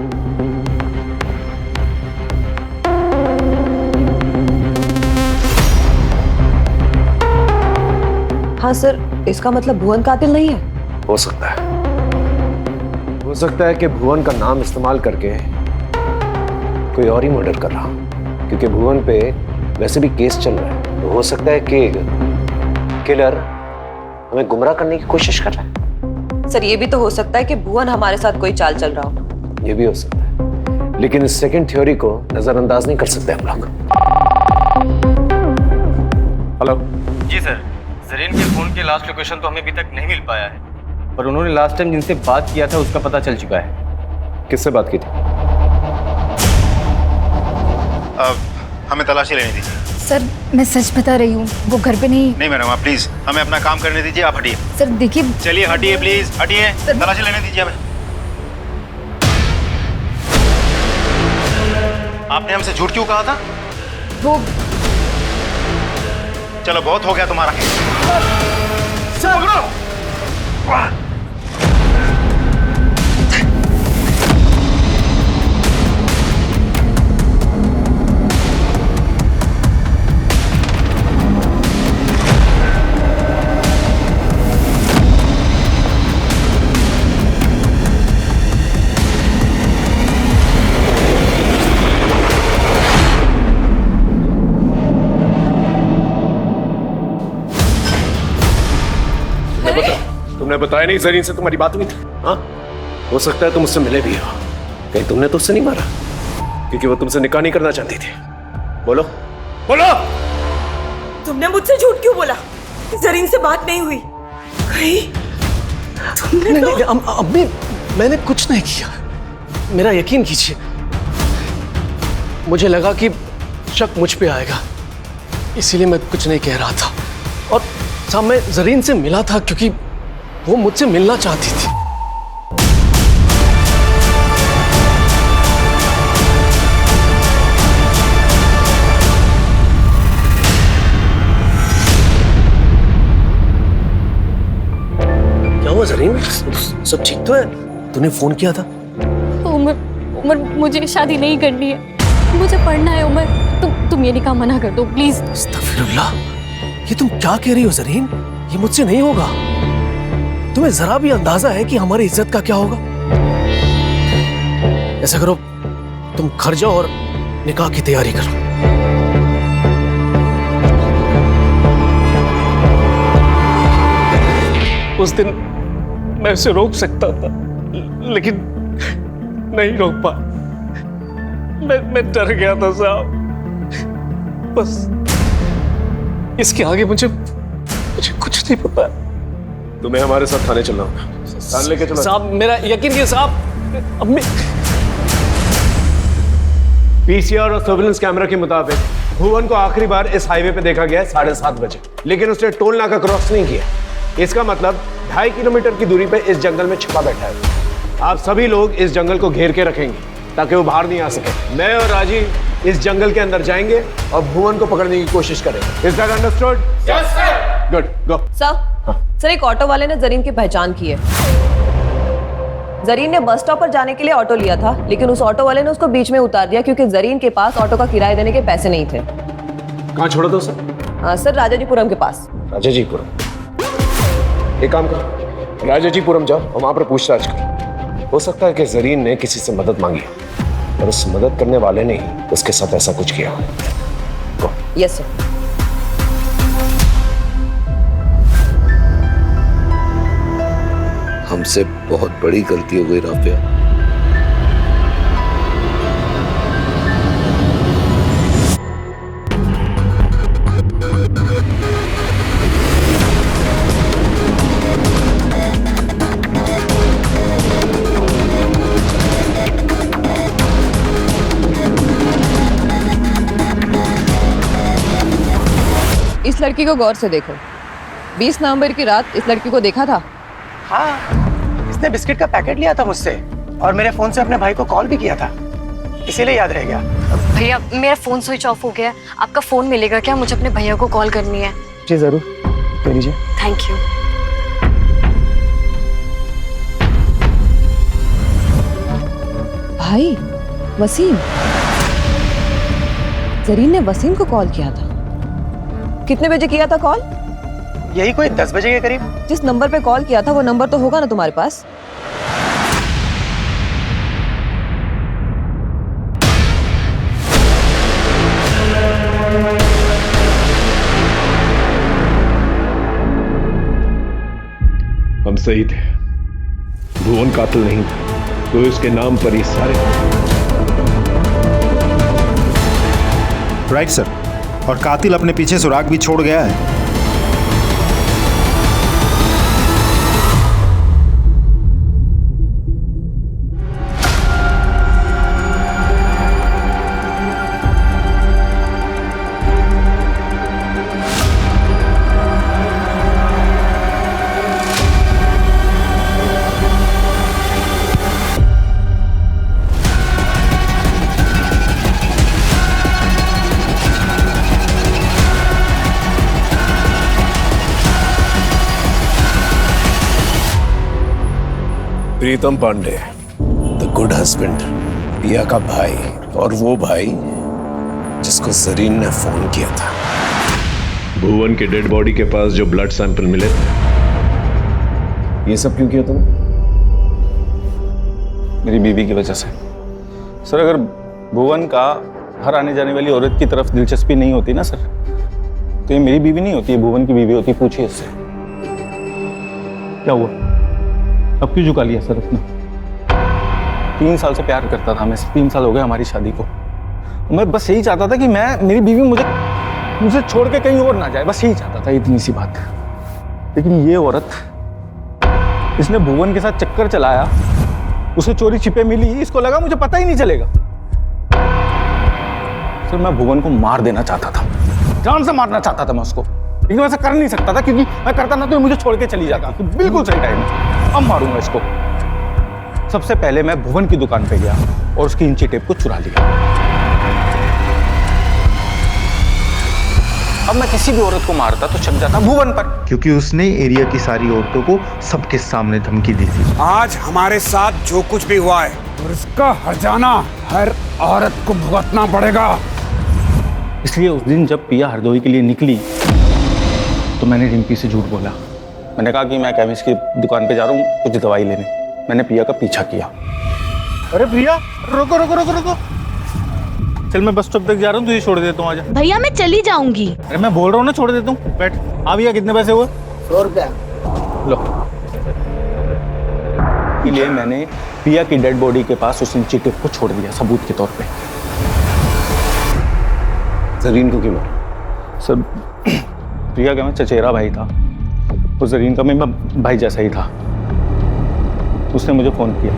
हाँ सर, इसका मतलब भुवन कातिल नहीं है? हो सकता है। हो सकता है कि भुवन का नाम इस्तेमाल करके कोई और ही मर्डर कर रहा, क्योंकि भुवन पे वैसे भी केस चल रहा है। तो हो सकता है कि किलर हमें गुमराह करने की कोशिश कर रहा है। सर ये भी तो हो सकता है कि भुवन हमारे साथ कोई चाल चल रहा हो। ये भी हो सकता है, लेकिन इस सेकंड थ्योरी को नजरअंदाज नहीं कर सकते हम लोग। हेलो जी सर, जरीन के फोन की लास्ट लोकेशन तो हमें अभी तक नहीं मिल पाया है, पर उन्होंने लास्ट टाइम जिनसे बात किया था उसका पता चल चुका है। किससे बात की थी? हमें तलाशी लेने दीजिए। सर मैं सच बता रही हूँ, वो घर पे नहीं। नहीं मैडम, आप प्लीज हमें अपना काम करने दीजिए, आप हटिए। सर देखिए। चलिए हटिए प्लीज, हटिए, तलाशी लेने दीजिए हमें। आपने हमसे झूठ क्यों कहा था? वो चलो बहुत हो गया तुम्हारा। तुमने बताया नहीं जरीन से तुम्हारी बात हुई थी? हाँ, हो सकता है तुम उससे मिले भी हो। कहीं तुमने तो उससे नहीं मारा? क्योंकि वो तुमसे निकाह नहीं करना चाहती थी। बोलो बोलो। तुमने मुझसे झूठ क्यों बोला? जरीन से बात नहीं हुई कहीं? तुमने नहीं, अम्मी मैंने कुछ नहीं किया, मेरा यकीन कीजिए। मुझे लगा कि शक मुझ पे आएगा, इसीलिए मैं कुछ नहीं कह रहा था। और साहब मैं जरीन से मिला था क्योंकि वो मुझसे मिलना चाहती थी। क्या हुआ जरीन? सब ठीक तो है? तूने फोन किया था? उमर उमर मुझे शादी नहीं करनी है, मुझे पढ़ना है। उमर तुम ये निकाह मना कर दो प्लीज। अस्तगफिरुल्लाह, ये तुम क्या कह रही हो जरीन? ये मुझसे नहीं होगा। तुम्हें जरा भी अंदाजा है कि हमारी इज्जत का क्या होगा? ऐसा करो, तुम घर जाओ और निकाह की तैयारी करो। उस दिन मैं उसे रोक सकता था, लेकिन नहीं रोक पा। मैं डर गया था साहब। बस इसके आगे मुझे कुछ नहीं पता। तुम्हें हमारे साथ थाने चलना होगा। थाने लेके चलो साहब, मेरा यकीन कीजिए साहब। अब मैं पीसीआर और सर्विलेंस कैमरा के मुताबिक भुवन को आखिरी बार इस हाईवे पे देखा गया है 7:30 बजे, लेकिन उसने टोल नाका क्रॉस नहीं किया। इसका मतलब 2.5 किलोमीटर की दूरी पे इस जंगल में छिपा बैठा है। आप सभी लोग इस जंगल को घेर के रखेंगे ताकि वो बाहर नहीं आ सके। मैं और राजीव इस जंगल के अंदर जाएंगे और भुवन को पकड़ने की कोशिश करेंगे। Is that understood? Yes sir. Good, go. Sir, एक ऑटो वाले ने जरीन की पहचान की है। जरीन ने बस स्टॉप पर जाने के लिए ऑटो लिया था, लेकिन उस ऑटो वाले ने उसको बीच में उतार दिया क्योंकि जरीन के पास ऑटो का किराया देने के पैसे नहीं थे। कहाँ छोड़ा था सर? सर, राजाजीपुरम के पास। राजाजीपुरम? एक काम करो, राजाजीपुरम जाओ और वहां पर पूछताछ करो। हो सकता है कि जरीन ने किसी से मदद मांगी और उस मदद करने वाले ने ही उसके साथ ऐसा कुछ किया। Yes sir. हमसे बहुत बड़ी गलती हो गई राफिया। इस लड़की को गौर से देखो। 20 नवंबर की रात इस लड़की को देखा था? हाँ, इसने बिस्किट का पैकेट लिया था मुझसे और मेरे फोन से अपने भाई को कॉल भी किया था, इसीलिए याद रह गया। भैया, मेरा फोन स्विच ऑफ हो गया। आपका फोन मिलेगा क्या? मुझे अपने भैया को कॉल करनी है। जी जरूर, ले लीजिए। Thank you. भाई वसीम, जरीन ने वसीम को कॉल किया था। कितने बजे किया था कॉल? यही कोई 10 बजे के करीब। जिस नंबर पे कॉल किया था वो नंबर तो होगा ना तुम्हारे पास? हम सही थे, भुवन कातिल नहीं था, तो इसके नाम पर ये सारे। राइट सर, और कातिल अपने पीछे सुराग भी छोड़ गया है। प्रीतम पांडे, द गुड हस्बैंड, पिया का भाई, और वो भाई जिसको जरीन ने फोन किया था। भुवन के डेड बॉडी के पास जो ब्लड सैंपल मिले थे। ये सब क्यों किया तुम? मेरी बीवी की वजह से। सर, अगर भुवन का हर आने जाने वाली औरत की तरफ दिलचस्पी नहीं होती ना सर, तो ये मेरी बीवी नहीं होती, ये भुवन की बीवी होती। पूछिए इससे। क्या हुआ? अब क्यों झुका लिया सर अपना? 3 साल से प्यार करता था मैं, 3 साल हो गए हमारी शादी को। मैं बस यही चाहता था कि मेरी बीवी मुझे छोड़ के कहीं और ना जाए, बस यही चाहता था, इतनी सी बात। लेकिन ये औरत, इसने भुवन के साथ चक्कर चलाया, उसे चोरी छिपे मिली, इसको लगा मुझे पता ही नहीं चलेगा। सर, मैं भुवन को मार देना चाहता था, जान से मारना चाहता था मैं उसको, लेकिन मैं ऐसा कर नहीं सकता था, क्योंकि मैं करता ना तो ये मुझे छोड़ के चली जाता। तो बिल्कुल सही टाइम है, अब मारूंगा इसको। सबसे पहले मैं भुवन की दुकान पे गया और उसकी इंची टेप को चुरा लिया। अब मैं किसी भी औरत को मारता तो चल जाता भुवन पर, क्योंकि उसने एरिया की सारी औरतों को सबके सामने धमकी दी थी। आज हमारे साथ जो कुछ भी हुआ है और इसका हर्जाना हर औरत को भुगतना पड़ेगा। इसलिए उस दिन जब पिया हरदोई के लिए निकली तो मैंने रिंपी से झूठ बोला। मैंने कहा कि मैं केमिस्ट की दुकान पे जा रहा हूँ कुछ दवाई लेने। मैंने पिया का पीछा किया। अरे प्रिया, रुको रुको रुको रुको, चल मैं बस स्टॉप तक जा रहा हूँ, तुझे छोड़ देता हूँ, आजा। भैया मैं चली जाऊंगी। अरे मैं बोल रहा हूँ ना, छोड़ देता हूँ, बैठ। आ भैया, कितने पैसे हुए? 100 रुपया। लो। इसलिए मैंने पिया की डेड बॉडी के पास उस इंची टेप को छोड़ दिया सबूत के तौर पे। जरीन को क्यों मारा? सर, प्रिया का मैं चचेरा भाई था, उस जरीन का मैं भाई जैसा ही था। उसने मुझे फोन किया।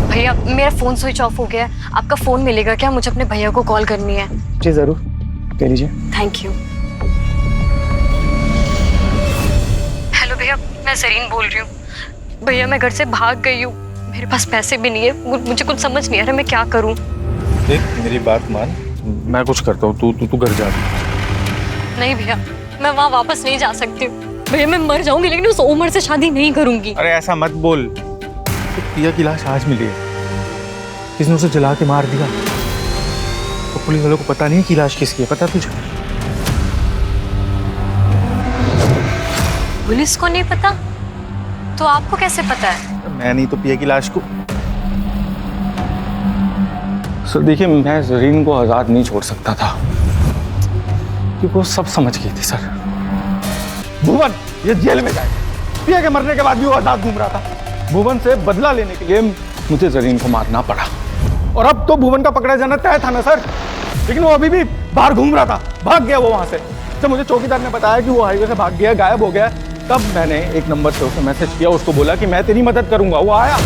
भैया मेरा फोन स्विच ऑफ हो गया है, आपका फोन मिलेगा क्या? मुझे अपने भैया को कॉल करनी है। जी जरूर, कह लीजिए। Thank you. हेलो भैया, मैं जरीन बोल रही हूँ। भैया मैं घर से भाग गई हूँ, मेरे पास पैसे भी नहीं है, मुझे कुछ समझ नहीं आ रहा मैं क्या करूँ। देख मेरी बात मान, मैं कुछ करता हूँ, तू घर जा। नहीं भैया, मैं वहाँ वापस नहीं जा सकती हूँ। भैया मैं मर जाऊंगी लेकिन उस उमर से शादी नहीं करूंगी। अरे ऐसा मत बोल, तो पिया की लाश आज मिली है, किसने उसे जला के मार दिया। तो पुलिस वालों को पता नहीं कि लाश किसकी है, पता तुझे? पुलिस को नहीं पता तो आपको कैसे पता है? मैं नहीं तो पिया की लाश को। सर देखिए, मैं जरीन को आजाद नहीं छोड़ सकता था क्योंकि वो सब समझ गई थी। सर भुवन ये जेल में जाएगा, पिया के मरने के बाद भी वो आजाद घूम रहा था। भुवन से बदला लेने के लिए मुझे जरीन को मारना पड़ा, और अब तो भुवन का पकड़ा जाना तय था ना सर, लेकिन वो अभी भी बाहर घूम रहा था, भाग गया वो वहां से। जब मुझे चौकीदार ने बताया कि वो हाईवे से भाग गया, गायब हो गया, तब मैंने एक नंबर से उसे मैसेज किया, उसको बोला कि मैं तेरी मदद करूंगा। वो आया।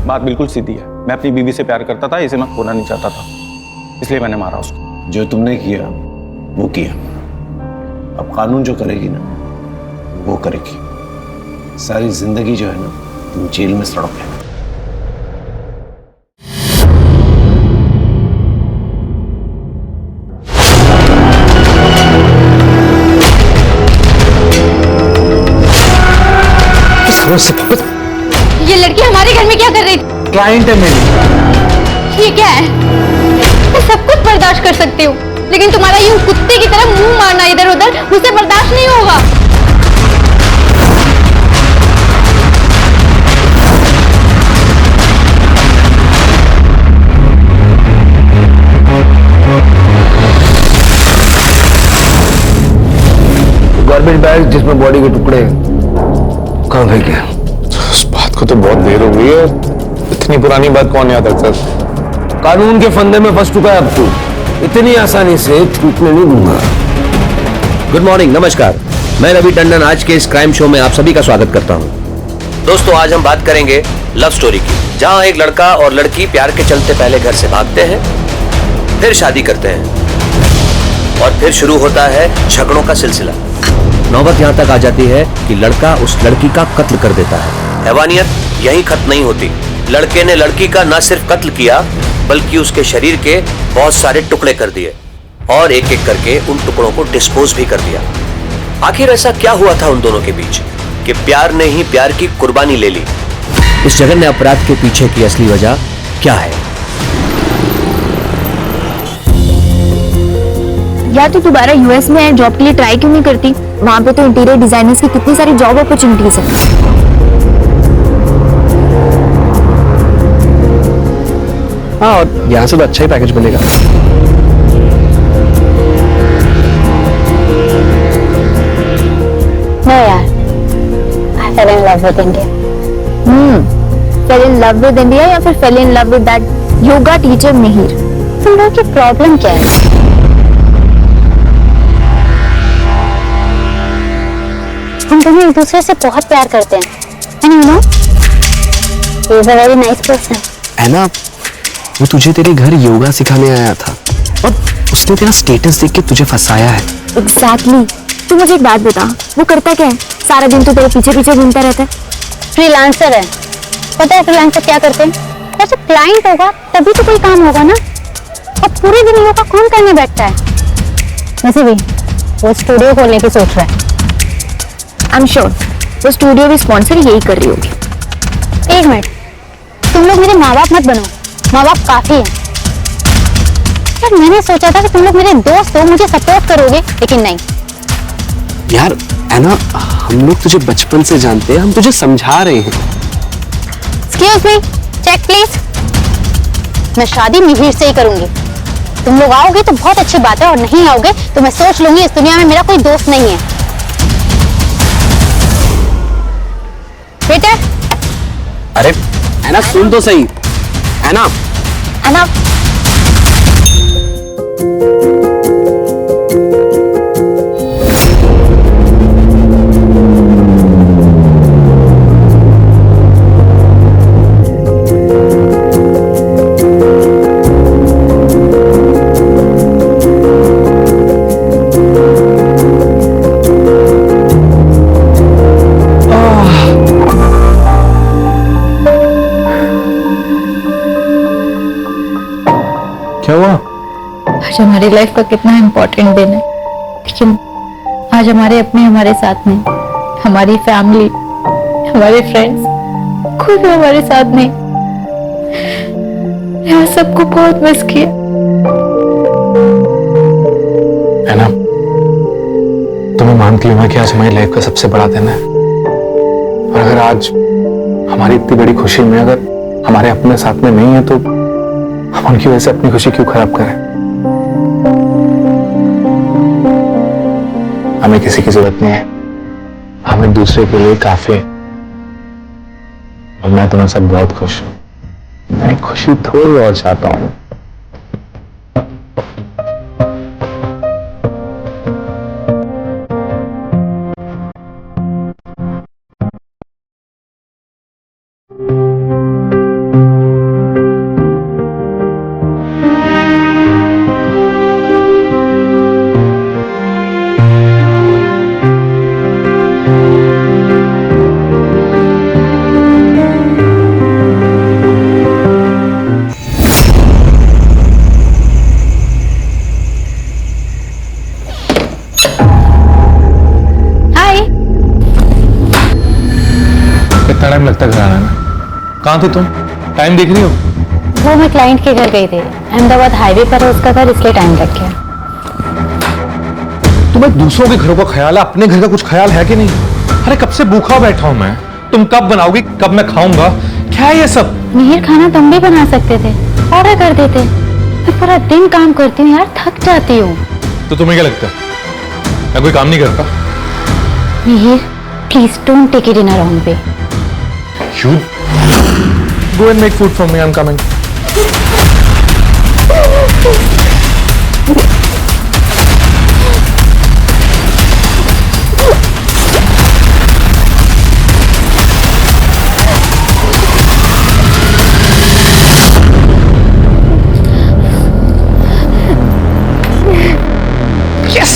बात बिल्कुल सीधी है, मैं अपनी बीवी से प्यार करता था, इसे मैं खोना नहीं चाहता था, इसलिए मैंने मारा उसको। जो तुमने किया वो किया, अब कानून जो करेगी ना वो करेगी। सारी जिंदगी जो है ना तुम जेल में सड़ोगे। ये लड़की हमारे घर में क्या कर रही थी? क्लाइंट है मेरी। ये क्या है? मैं सब कुछ बर्दाश्त कर सकती हूँ, लेकिन तुम्हारा यूं कुत्ते की तरह मुंह मारना इधर उधर मुझसे बर्दाश्त नहीं होगा। गार्बेज बैग जिसमें बॉडी के टुकड़े कहाँ फेंके? उस बात को तो बहुत देर हो गई है, इतनी पुरानी बात कौन याद रखता है? कानून के फंदे में फंस चुका है अब तू, इतनी आसानी से छूटने नहीं दूंगा। गुड मॉर्निंग, नमस्कार। मैं रवि टंडन आज के इस क्राइम शो में आप सभी का स्वागत करता हूं। दोस्तों आज हम बात करेंगे लव स्टोरी की, जहां एक लड़का और लड़की प्यार के चलते पहले घर से भागते हैं, फिर शादी करते हैं और फिर शुरू होता है झगड़ों का सिलसिला। नौबत यहां तक आ जाती है कि लड़का उस लड़की का कत्ल कर देता है। हैवानियत यहीं खत्म नहीं होती, लड़के ने लड़की का न सिर्फ कत्ल किया बल्कि उसके शरीर के बहुत सारे टुकड़े कर दिए और एक एक करके उन टुकड़ों को डिस्पोज भी कर दिया। आखिर ऐसा क्या हुआ था उन दोनों के बीच कि प्यार ने ही प्यार की कुर्बानी ले ली? इस जघन्य अपराध के पीछे की असली वजह क्या है? या तो दोबारा यूएस में जॉब के लिए ट्राई क्यों नहीं करती? वहाँ पे तो इंटीरियर डिजाइनर्स की कितनी सारी जॉब अपॉर्चुनिटीज हैं। हाँ, और यहाँ से तो अच्छा ही पैकेज मिलेगा। No यार, I fell in love with India. Fell in love with India या फिर fell in love with that yoga teacher Mihir? तुम लोगों की प्रॉब्लम क्या है? हम दोनों एक दूसरे से बहुत प्यार करते हैं, and you know, he is a very nice person. है ना, वो तुझे तेरे घर योगा सिखाने आया था और उसने तेरा स्टेटस देख के तुझे फंसाया है। एग्जैक्टली। तू मुझे एक बात बता, वो करता क्या है? सारा दिन तो तेरे पीछे पीछे घूमता रहता है। फ्रीलांसर है। पता है फ्रीलांसर क्या करते हैं? जब क्लाइंट होगा तभी तो कोई काम होगा ना, और पूरे दिन योगा कौन करने बैठता है? वैसे भी वो स्टूडियो खोलने की सोच रहा है। आई एम श्योर वो स्टूडियो भी स्पॉन्सर यही कर रही होगी। एक मिनट, तुम लोग मेरे माँ बाप मत बनो, माँ बाप काफी है। यार मैंने सोचा था कि तुम लोग मेरे दोस्त हो, मुझे सपोर्ट करोगे, लेकिन नहीं। यार ऐना, हम लोग तुझे बचपन से जानते हैं, हम तुझे समझा रहे हैं। Excuse me, check please. मैं शादी मिहिर से ही करूंगी। तुम लोग आओगे तो बहुत अच्छी बात है, और नहीं आओगे तो मैं सोच लूंगी इस दुनिया में मेरा कोई दोस्त नहीं है। बेटा, अरे ऐना सुन तो सही। ऐना, ऐना, क्या हुआ? आज हमारी लाइफ का कितना इम्पोर्टेंट दिन है, लेकिन आज हमारे साथ नहीं, हमारी फैमिली, हमारे फ्रेंड्स कोई भी हमारे साथ नहीं। यार सबको बहुत मिस किया। है ना, तुम्हें मानती हूँ मैं कि आज हमारी लाइफ का सबसे बड़ा दिन है, और अगर आज हमारी इतनी बड़ी खुशी में अगर हमारे अपने साथ में नहीं है तो हम उनकी वजह से अपनी खुशी क्यों खराब करें? हमें किसी की जरूरत नहीं है, हम एक दूसरे के लिए काफी हैं। और मैं तुम्हें सब बहुत खुश हूं। मैं खुशी थोड़ी और चाहता हूं। टाइम लगता घर आने में? कहाँ थे तुम? टाइम देख रही हो? वो मैं क्लाइंट के घर गई थी, अहमदाबाद हाईवे पर है उसका घर, इसलिए टाइम लग गया। तुम्हें दूसरों के घरों का ख्याल है, अपने घर का कुछ ख्याल है कि नहीं? अरे कब से भूखा बैठा हूं मैं, तुम कब बनाओगी, कब मैं खाऊंगा? क्या है ये सब? मिहिर खाना तुम भी बना सकते थे, ऑर्डर कर देते। मैं पूरा दिन काम करती हूँ यार, थक जाती हूँ। तो तुम्हें क्या लगता है मैं कोई काम नहीं करता? Mihir please don't take it in a wrong way. You go and make food for me. I'm coming. Yes!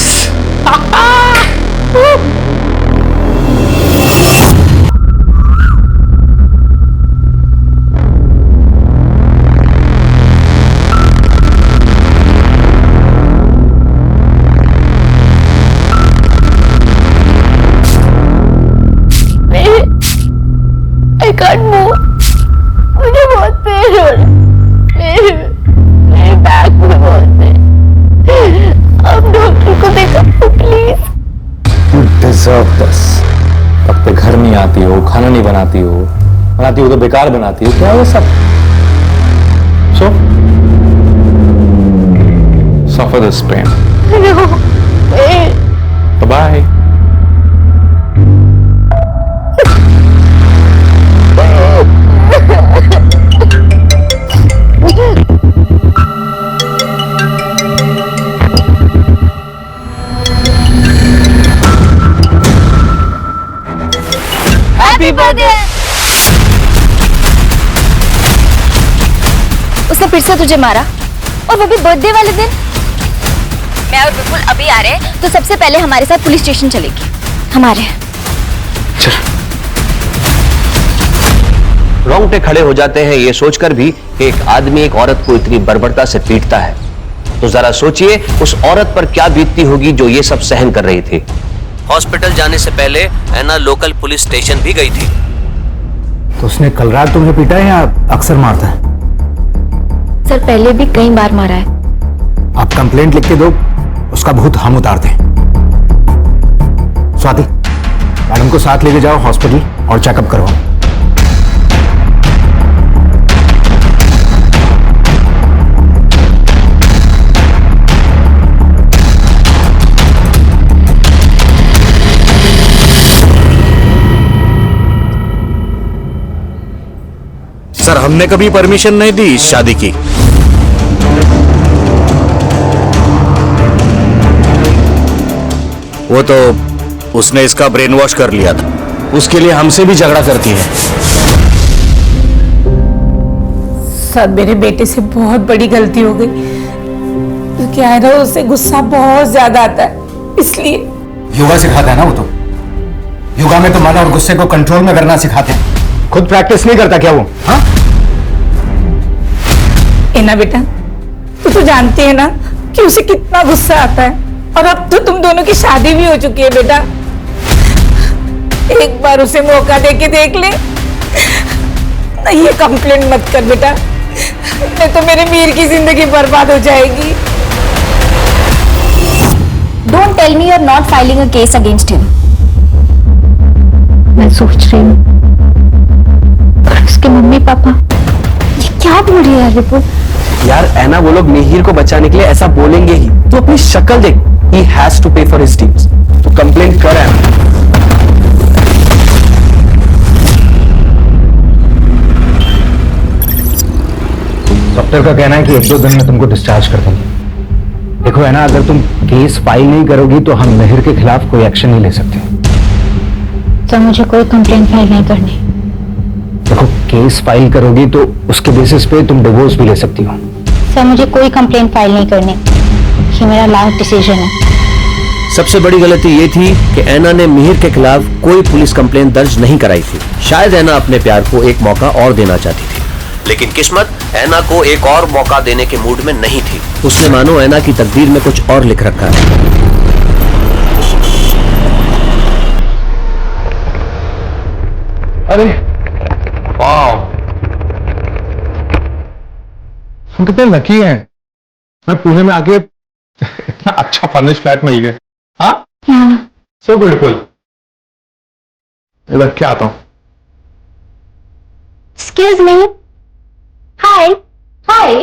मुझे बहुत पेन हो रहा है, मेरे बैक में बहुत पेन। अब डॉक्टर को देखा प्लीज। You deserve this. वक्त पे घर नहीं आती हो, खाना नहीं बनाती हो तो बेकार बनाती हो। क्या है सब? So suffer this pain. No, Bye bye. Happy birthday. उसने फिर से तुझे मारा, और वो भी बर्थडे वाले दिन। मैं और विपुल अभी आ रहे हैं, तो सबसे पहले हमारे साथ पुलिस स्टेशन चलेगी। हमारे रोंगटे खड़े हो जाते हैं ये सोचकर भी कि एक आदमी एक औरत को इतनी बर्बरता से पीटता है। तो जरा सोचिए उस औरत पर क्या बीतती होगी जो ये सब सहन कर रही थी। हॉस्पिटल जाने से पहले ऐना लोकल पुलिस स्टेशन भी गई थी। तो उसने कल रात तुम्हें पीटा है या अक्सर मारता है? सर पहले भी कई बार मारा है। आप कंप्लेंट लिख के दो, उसका बहुत हम उतारते हैं। स्वाति, मैडम को साथ लेके जाओ हॉस्पिटल और चेकअप करवाओ। सर हमने कभी परमिशन नहीं दी इस शादी की। वो तो उसने इसका ब्रेन वॉश कर लिया था। उसके लिए हमसे भी झगड़ा करती है। सर मेरे बेटे से बहुत बड़ी गलती हो गई, क्योंकि है ना उसे गुस्सा बहुत ज्यादा आता है, इसलिए। योगा सिखाता है ना वो तो। योगा में तो मन और गुस्से को कंट्रोल में करना सिखाते हैं। खुद प्रैक्टिस नहीं करता क्या वो? हाँ ना बेटा, तू तो जानती है ना कि उसे कितना गुस्सा आता है, और अब तो तुम दोनों की शादी भी हो चुकी है बेटा। एक बार उसे मौका दे के देख ले। नहीं ये कंप्लेंट मत कर बेटा, नहीं तो मेरे मीर की जिंदगी बर्बाद हो जाएगी। Don't tell me you are not filing a case against him. मैं सोच रही हूँ उसके मम्मी पापा ये क्या बोल रही है विपुल? यार ऐना वो लोग मिहिर को बचाने के लिए ऐसा बोलेंगे ही। तो अपनी शक्ल देख, he has to pay for his deeds। तो कंप्लेंट कर ऐना। डॉक्टर का कहना है कि 1-2 दिन में तुमको डिस्चार्ज कर देंगे। देखो है ना, अगर तुम केस फाइल नहीं करोगी तो हम मिहिर के खिलाफ कोई एक्शन नहीं ले सकते। तो मुझे कोई कंप्लेंट फाइल नहीं करनी। देखो केस फाइल करोगी तो उसके बेसिस पे तुम डिवोर्स भी ले सकती हो। सर मुझे कोई कंप्लेंट फाइल नहीं करनी, ये मेरा लास्ट डिसीजन है। सबसे बड़ी गलती ये थी कि ऐना ने मिहिर के खिलाफ कोई पुलिस कंप्लेंट दर्ज नहीं कराई थी। शायद ऐना अपने प्यार को एक मौका और देना चाहती थी, लेकिन किस्मत ऐना को एक और मौका देने के मूड में नहीं थी। उसने मानो ऐना की तकदीर में कुछ और लिख रखा है। अरे वाह, हम कितने लकी हैं। मैं पुणे में आके इतना अच्छा फर्निश्ड फ्लैट मिल गया। हाँ सो ब्यूटीफुल। इधर क्या आता हूँ। Excuse me. Hi hi.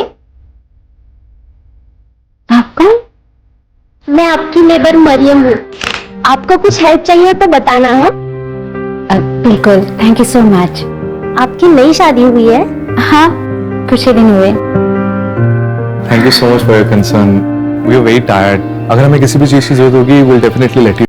आप कौन? मैं आपकी नेबर मरियम हूँ। आपको कुछ हेल्प चाहिए तो बताना है। बिल्कुल, थैंक यू सो मच। आपकी नई शादी हुई है? हाँ कुछ ही दिन हुए। Thank you so much for your concern. We are very tired. अगर हमें किसी भी चीज की जरूरत होगी विल डेफिनेटली लेट यू।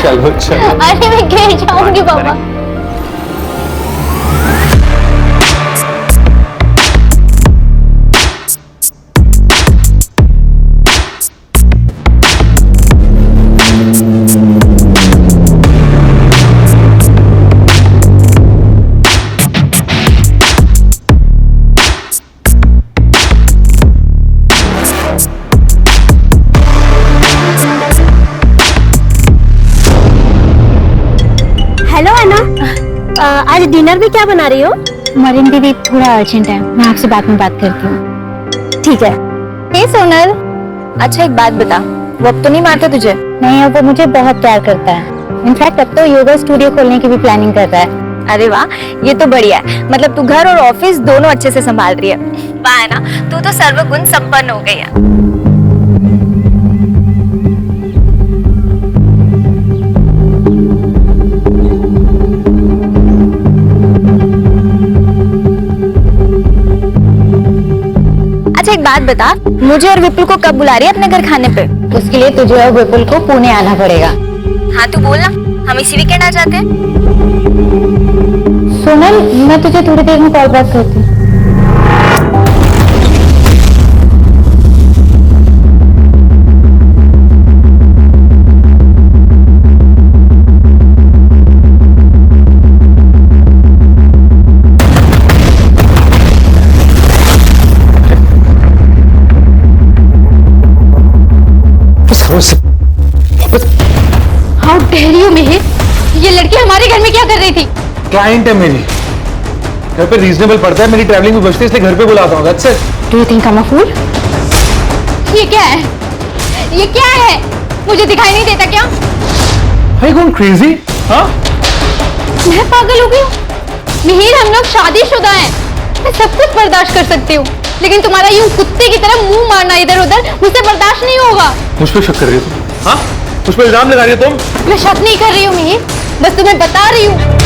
चलो चलो। अरे मैं गिर जाऊंगी बाबा। आज डिनर में क्या बना रही हो? मरीन दीदी थोड़ा अर्जेंट है, मैं आपसे बाद में बात करती हूँ। ठीक है। हे सोनल, अच्छा एक बात बता, वो अब तो नहीं मारता तुझे? नहीं, अब वो मुझे बहुत प्यार करता है। इनफैक्ट अब तो योगा स्टूडियो खोलने की भी प्लानिंग कर रहा है। अरे वाह, ये तो बढ़िया है। मतलब तू घर और ऑफिस दोनों अच्छे से संभाल रही है। वाह है ना, तू तो सर्वगुण संपन्न हो गई है। अच्छा एक बात बता, मुझे और विपुल को कब बुला रही है अपने घर खाने पे? उसके लिए तुझे और विपुल को पुणे आना पड़ेगा। हाँ तू बोल ना, हम इसी वीकेंड आ जाते हैं। सोनल, मैं तुझे थोड़ी देर में कॉल बैक करती हूँ। हाउ डेयर यू मिहिर, ये लड़की हमारे घर में क्या कर रही थी? क्लाइंट है मेरी, घर पे रीजनेबल पड़ता है, मेरी ट्रैवलिंग भी बचती है, इसलिए घर पे बुलाता हूँ। That's it. Do you think I am a fool? ये क्या है? ये क्या है? मुझे दिखाई नहीं देता क्या? Are you going crazy? हाँ? मैं पागल हो गई हूँ? मिहिर, हम लोग शादीशुदा हैं, मैं सब कुछ बर्दाश्त कर सकती हूँ, लेकिन तुम्हारा यूं कुत्ते की तरह मुंह मारना इधर उधर मुझसे बर्दाश्त नहीं होगा। मुझ पे शक कर रही हो तुम? हाँ? मुझ पे इल्जाम लगा रही हो तुम? मैं शक नहीं कर रही हूँ मिहिर, बस तुम्हें बता रही हूँ।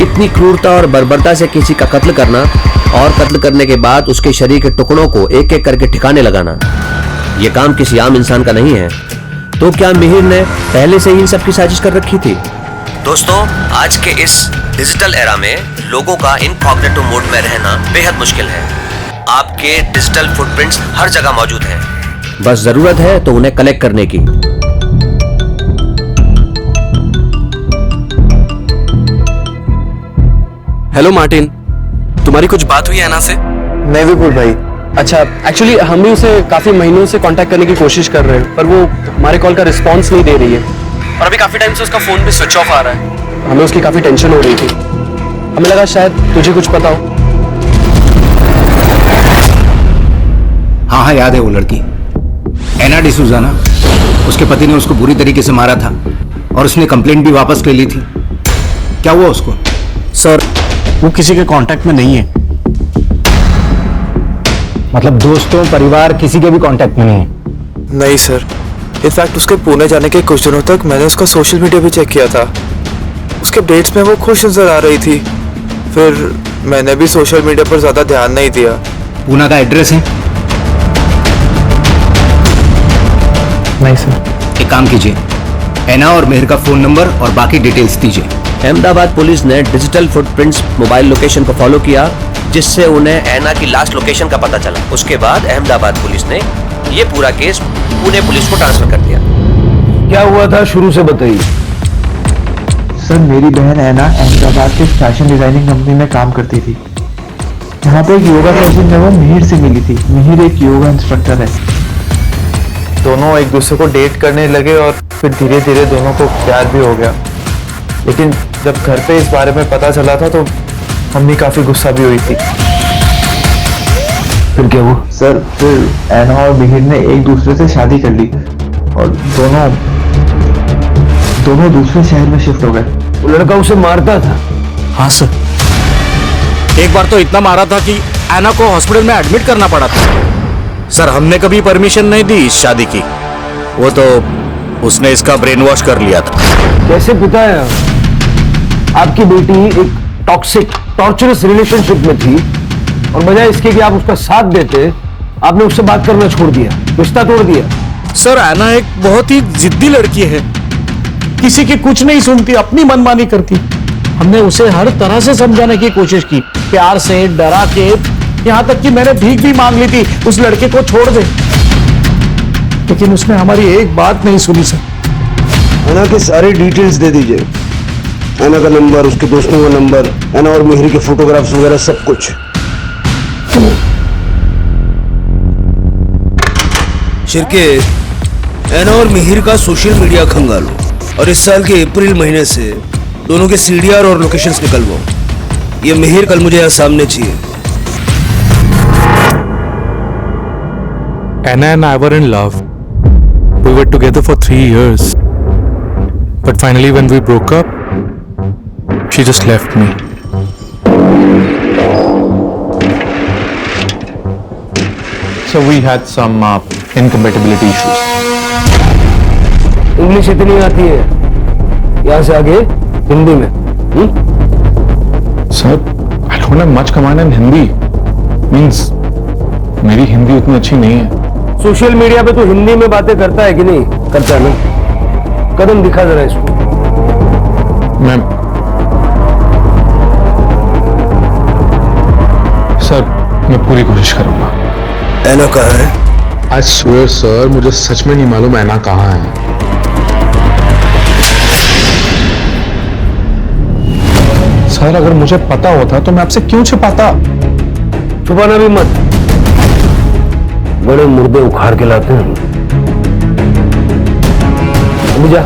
इतनी क्रूरता और बर्बरता से किसी का कत्ल करना और कत्ल करने के बाद उसके शरीर के टुकड़ों को एक एक करके ठिकाने लगाना, यह काम किसी आम इंसान का नहीं है। तो क्या मिहिर ने पहले से ही इन सब की साजिश कर रखी थी? दोस्तों, आज के इस डिजिटल एरा में लोगों का इनकॉग्निटो मोड में रहना बेहद मुश्किल है। आपके डिजिटल फुटप्रिंट्स हर जगह मौजूद हैं, बस जरूरत है तो उन्हें कलेक्ट करने की। हेलो मार्टिन, तुम्हारी कुछ बात हुई है ना से? नहीं विपुल भाई। अच्छा, एक्चुअली हम भी उसे काफी महीनों से कांटेक्ट करने की कोशिश कर रहे हैं, पर वो हमारे कॉल का रिस्पांस नहीं दे रही है और अभी काफी टाइम से उसका फोन भी स्विच ऑफ आ रहा है। हमें उसकी काफी टेंशन हो रही थी, हमें लगा शायद तुझे कुछ पता हो। हाँ हाँ, याद है वो लड़की, एना डिसूजा ना? उसके पति ने उसको बुरी तरीके से मारा था और उसने कंप्लेंट भी वापस ले ली थी। क्या हुआ उसको? सर वो किसी के कांटेक्ट में नहीं है। मतलब दोस्तों, परिवार, किसी के भी कांटेक्ट में नहीं है? नहीं सर, इनफैक्ट उसके पुणे जाने के कुछ दिनों तक मैंने उसका सोशल मीडिया भी चेक किया था। उसके अपडेट्स में वो खुश नजर आ रही थी। फिर मैंने भी सोशल मीडिया पर ज्यादा ध्यान नहीं दिया। पूना का एड्रेस है? नहीं सर। एक काम कीजिए, ऐना और मेहर का फोन नंबर और बाकी डिटेल्स दीजिए। अहमदाबाद पुलिस ने डिजिटल फुटप्रिंट्स मोबाइल लोकेशन को फॉलो किया, जिससे उन्हें ऐना की लास्ट लोकेशन का पता चला। उसके बाद अहमदाबाद पुलिस ने ये पूरा केस पुणे पुलिस को ट्रांसफर कर दिया। क्या हुआ था शुरू से बताइए। सर मेरी बहन ऐना अहमदाबाद के फैशन डिजाइनिंग कंपनी में काम करती थी। यहाँ पे एक योगा सेशन में वो मिहिर से मिली थी। मिहिर एक योगा इंस्ट्रक्टर है। दोनों एक दूसरे को डेट करने लगे और फिर धीरे धीरे दोनों को प्यार भी हो गया। लेकिन जब घर पे इस बारे में पता चला था तो मम्मी काफी गुस्सा भी हुई थी। फिर क्या हुआ? सर फिर ऐना और मिहिर ने एक दूसरे से शादी कर ली और दोनों दूसरे शहर में शिफ्ट हो गए। वो लड़का उसे मारता था? हाँ सर, एक बार तो इतना मारा था कि ऐना को हॉस्पिटल में एडमिट करना पड़ा था। सर हमने कभी परमिशन नहीं दी इस शादी की, वो तो उसने इसका ब्रेन वॉश कर लिया था। कैसे पिता है आपकी बेटी एक टॉक्सिक टॉर्चरस रिलेशनशिप में थी और बजाय इसके कि आप उसका साथ देते, आपने उससे बात करना छोड़ दिया, रिश्ता तोड़ दिया। सर ऐना एक बहुत ही जिद्दी लड़की है, किसी की कुछ नहीं सुनती, अपनी मनमानी करती। हमने उसे हर तरह से समझाने की कोशिश की, प्यार से, डरा के, यहाँ तक कि मैंने भीख भी मांग ली थी उस लड़के को छोड़ दे, लेकिन उसने हमारी एक बात नहीं सुनी सर। ऐना के सारे डिटेल्स दे दीजिए, ऐना का नंबर, उसके दोस्तों का नंबर, ऐना और मिहिर के फोटोग्राफ्स वगैरह सब कुछ। शिरके, ऐना और मिहिर का सोशल मीडिया खंगालो और इस साल के अप्रैल महीने से दोनों के सीडीआर और लोकेशंस निकलवाओ। ये मिहिर कल मुझे यहाँ सामने चाहिए। Anna and I were in love. We were together for 3 years. But finally when we broke up, she just left me. So we had some incompatibility issues. English इतनी आती है, यहाँ से आगे हिंदी में। Sir, I don't have much command in Hindi. Means मेरी हिंदी उतनी अच्छी नहीं है। सोशल मीडिया पे तो हिंदी में बातें करता है कि नहीं? करता है ना? कदम दिखा जरा इसको। सर मैं पूरी कोशिश करूंगा। ऐना कहाँ है? I swear सर, मुझे सच में नहीं मालूम ऐना कहाँ है। सर अगर मुझे पता होता तो मैं आपसे क्यों छिपाता? छुपाना भी मत, बड़े मुर्दे उखाड़ के लाते हैं। अभी जा,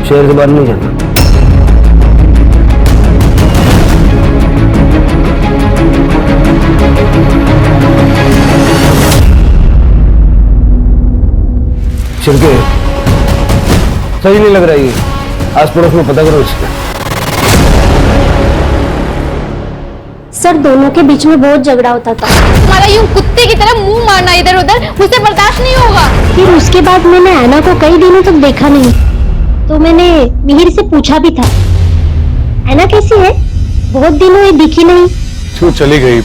शहर से बाहर नहीं जाना। शिरके, सही नहीं लग रहा है। आस पड़ोस में पता करो इसका। सर दोनों के बीच में बहुत झगड़ा होता था। हमारा यूं कुत्ते की तरह मुंह मारना इधर उधर मुझसे बर्दाश्त नहीं होगा। फिर उसके बाद मैंने ऐना को कई दिनों तक देखा नहीं, तो मैंने मिहिर से पूछा भी था, ऐना कैसी है? बहुत दिनों ये दिखी नहीं। क्यों चली गई?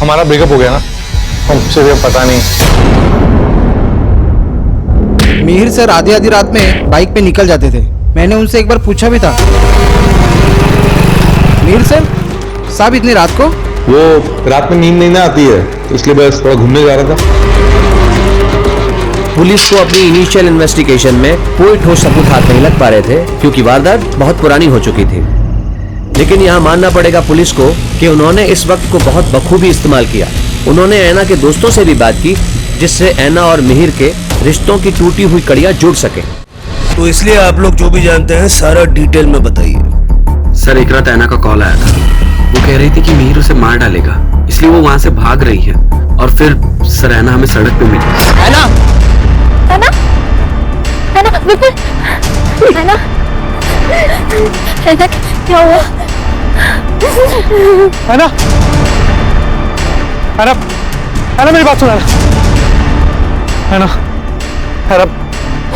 हमारा ब्रेकअप हो गया ना, हमसे भी पता नहीं। मिहिर सर आधी आधी रात में बाइक पे निकल जाते थे। मैंने उनसे एक बार पूछा भी था, मिहिर सर साहब इतनी रात को? वो रात में नींद नहीं ना आती है, तो इसलिए बस थोड़ा घूमने जा रहा था। पुलिस को अपनी इनिशियल इन्वेस्टिगेशन में कोई ठोस सबूत हाथ नहीं लग पा रहे थे, क्योंकि वारदात बहुत पुरानी हो चुकी थी। लेकिन यहाँ मानना पड़ेगा पुलिस को कि उन्होंने इस वक्त को बहुत बखूबी इस्तेमाल किया। उन्होंने ऐना के दोस्तों से भी बात की, जिससे ऐना और मिहिर के रिश्तों की टूटी हुई कड़ियां जुड़ सके। तो इसलिए आप लोग जो भी जानते हैं सारा डिटेल में बताइए। सर एक रात ऐना का कॉल आया था, वो कह रही थी कि मिहिर उसे मार डालेगा, इसलिए वो वहां से भाग रही है। और फिर सर ऐना हमें सड़क पे मिली। ऐना? ऐना? विपुल है ना क्या हुआ? है ना मेरी बात सुना है ना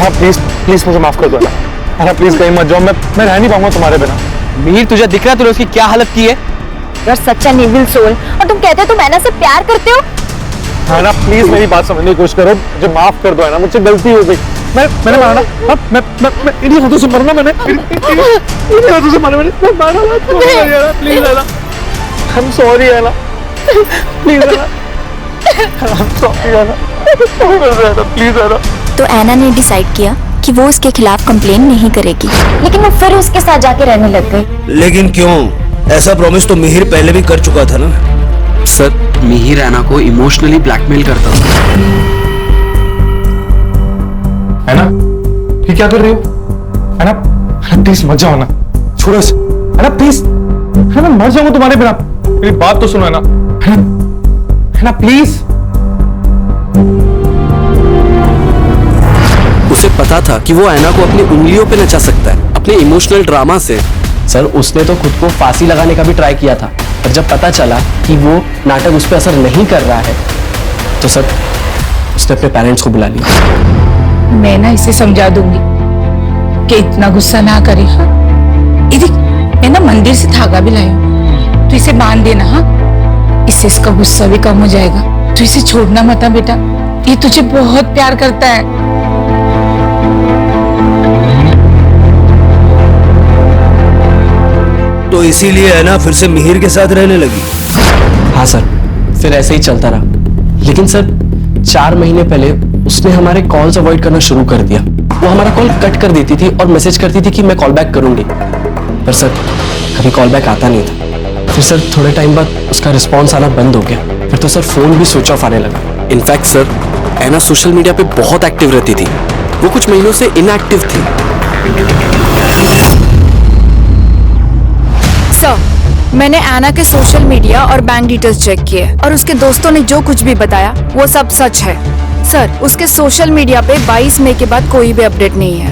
प्लीज प्लीज मुझे माफ कर दो है ना प्लीज कहीं मत जाओ, मैं रह नहीं पाऊंगा तुम्हारे बिना। मिहिर तुझे दिख रहा है तूने उसकी क्या हालत की है? यार सच्चा निविल सोल, और तुम कहते हो तुम ऐना से प्यार करते हो? है ना प्लीज मेरी बात समझने की कोशिश करो, मुझे माफ कर दो है ना, मुझसे गलती हो गई। मैंने मारा मैं इन्हीं हाथों से मरना, मैंने इन्हीं हाथों से मारा, मैंने मारा प्लीज है ना, आई एम सॉरी है ना, प्लीज है ना, आई एम सॉरी है ना, प्लीज है ना। तो ऐना ने डिसाइड किया कि वो उसके खिलाफ कंप्लेन नहीं करेगी, लेकिन वो फिर उसके साथ जाके रहने लग गई। लेकिन क्यों? ऐसा प्रॉमिस तो मिहिर पहले भी कर चुका था ना। सर मिहिर ऐना को इमोशनली ब्लैकमेल करता था। है ना ये क्या कर रही हो? है ना प्लीज मत जाओ ना, छोड़ो इसे है ना प्लीज, है ना मर जाऊंगा तुम्हारे बिना, मेरी बात तो सुनो है ना प्लीज। उसे पता था कि वो ऐना को अपनी उंगलियों पे नचा सकता है अपने इमोशनल ड्रामा से। सर उसने तो खुद को फांसी लगाने का भी ट्राई किया था, पर जब पता चला कि वो नाटक उस पर असर नहीं कर रहा है तो सर उसने अपने पेरेंट्स को बुला लिया। मैं ना इसे समझा दूंगी कि इतना गुस्सा ना करे। हाँ मैं ना मंदिर से धागा भी लाई हूं, तो इसे बांध देना। हाँ इससे इसका गुस्सा भी कम हो जाएगा। तो इसे छोड़ना मत बेटा, ये तुझे बहुत प्यार करता है। तो इसीलिए है ना फिर से मिहिर के साथ रहने लगी। हाँ सर फिर ऐसे ही चलता रहा, लेकिन सर 4 महीने पहले उसने हमारे कॉल्स अवॉइड करना शुरू कर दिया। वो हमारा कॉल कट कर देती थी और मैसेज करती थी कि मैं कॉल बैक करूंगी, पर सर कभी कॉल बैक आता नहीं था। फिर सर थोड़े टाइम बाद उसका रिस्पॉन्स आना बंद हो गया, फिर तो सर फोन भी स्विच ऑफ आने लगा। इनफैक्ट सर ऐना सोशल मीडिया पे बहुत एक्टिव रहती थी, वो कुछ महीनों से इनएक्टिव थी। सर मैंने ऐना के सोशल मीडिया और बैंक डिटेल्स चेक किए और उसके दोस्तों ने जो कुछ भी बताया वो सब सच है। सर उसके सोशल मीडिया पे 22 मई के बाद कोई भी अपडेट नहीं है।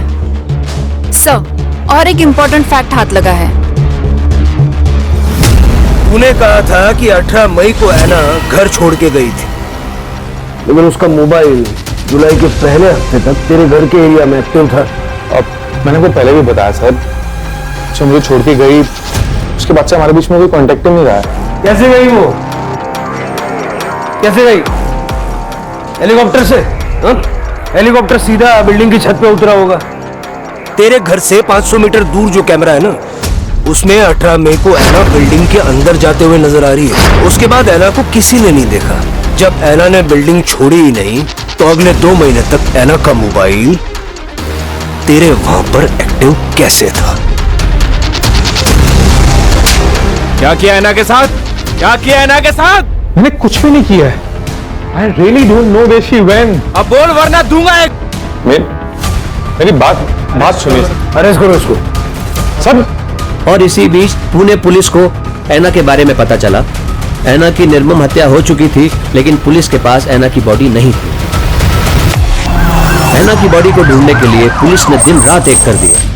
सर और एक इम्पोर्टेंट फैक्ट हाथ लगा है। तूने कहा था कि 18 मई को ऐना घर छोड़ के गई थी, लेकिन उसका मोबाइल जुलाई के पहले हफ्ते तक तेरे घर के एरिया में एक्टिव था। अब मैंने को पहले भी बताया सर, जब मुझे छोड़ के गई उसके बाद से हमारे बीच में कोई कांटेक्ट नहीं रहा है। कैसे गई वो? कैसे गई? हेलीकॉप्टर से? हेलीकॉप्टर सीधा बिल्डिंग की छत पे उतरा होगा। तेरे घर से 500 मीटर दूर जो कैमरा है ना, उसमें 18 मई को ऐना बिल्डिंग के अंदर जाते हुए नजर आ रही है। उसके बाद ऐना को किसी ने नहीं देखा। जब ऐना ने बिल्डिंग छोड़ी ही नहीं तो अगले 2 महीने तक ऐना का मोबाइल तेरे वहां पर एक्टिव कैसे था? क्या किया ऐना के साथ? क्या किया ऐना के साथ? मैंने कुछ भी नहीं किया है। I really don't know where she went. अब बोल वरना दूंगा एक। मेरी बात सुनिए। अरेस्ट करो उसको। सब। और इसी बीच पुणे पुलिस को ऐना के बारे में पता चला। ऐना की निर्मम हत्या हो चुकी थी, लेकिन पुलिस के पास ऐना की बॉडी नहीं थी। ऐना की बॉडी को ढूंढने के लिए पुलिस ने दिन रात एक कर दिया।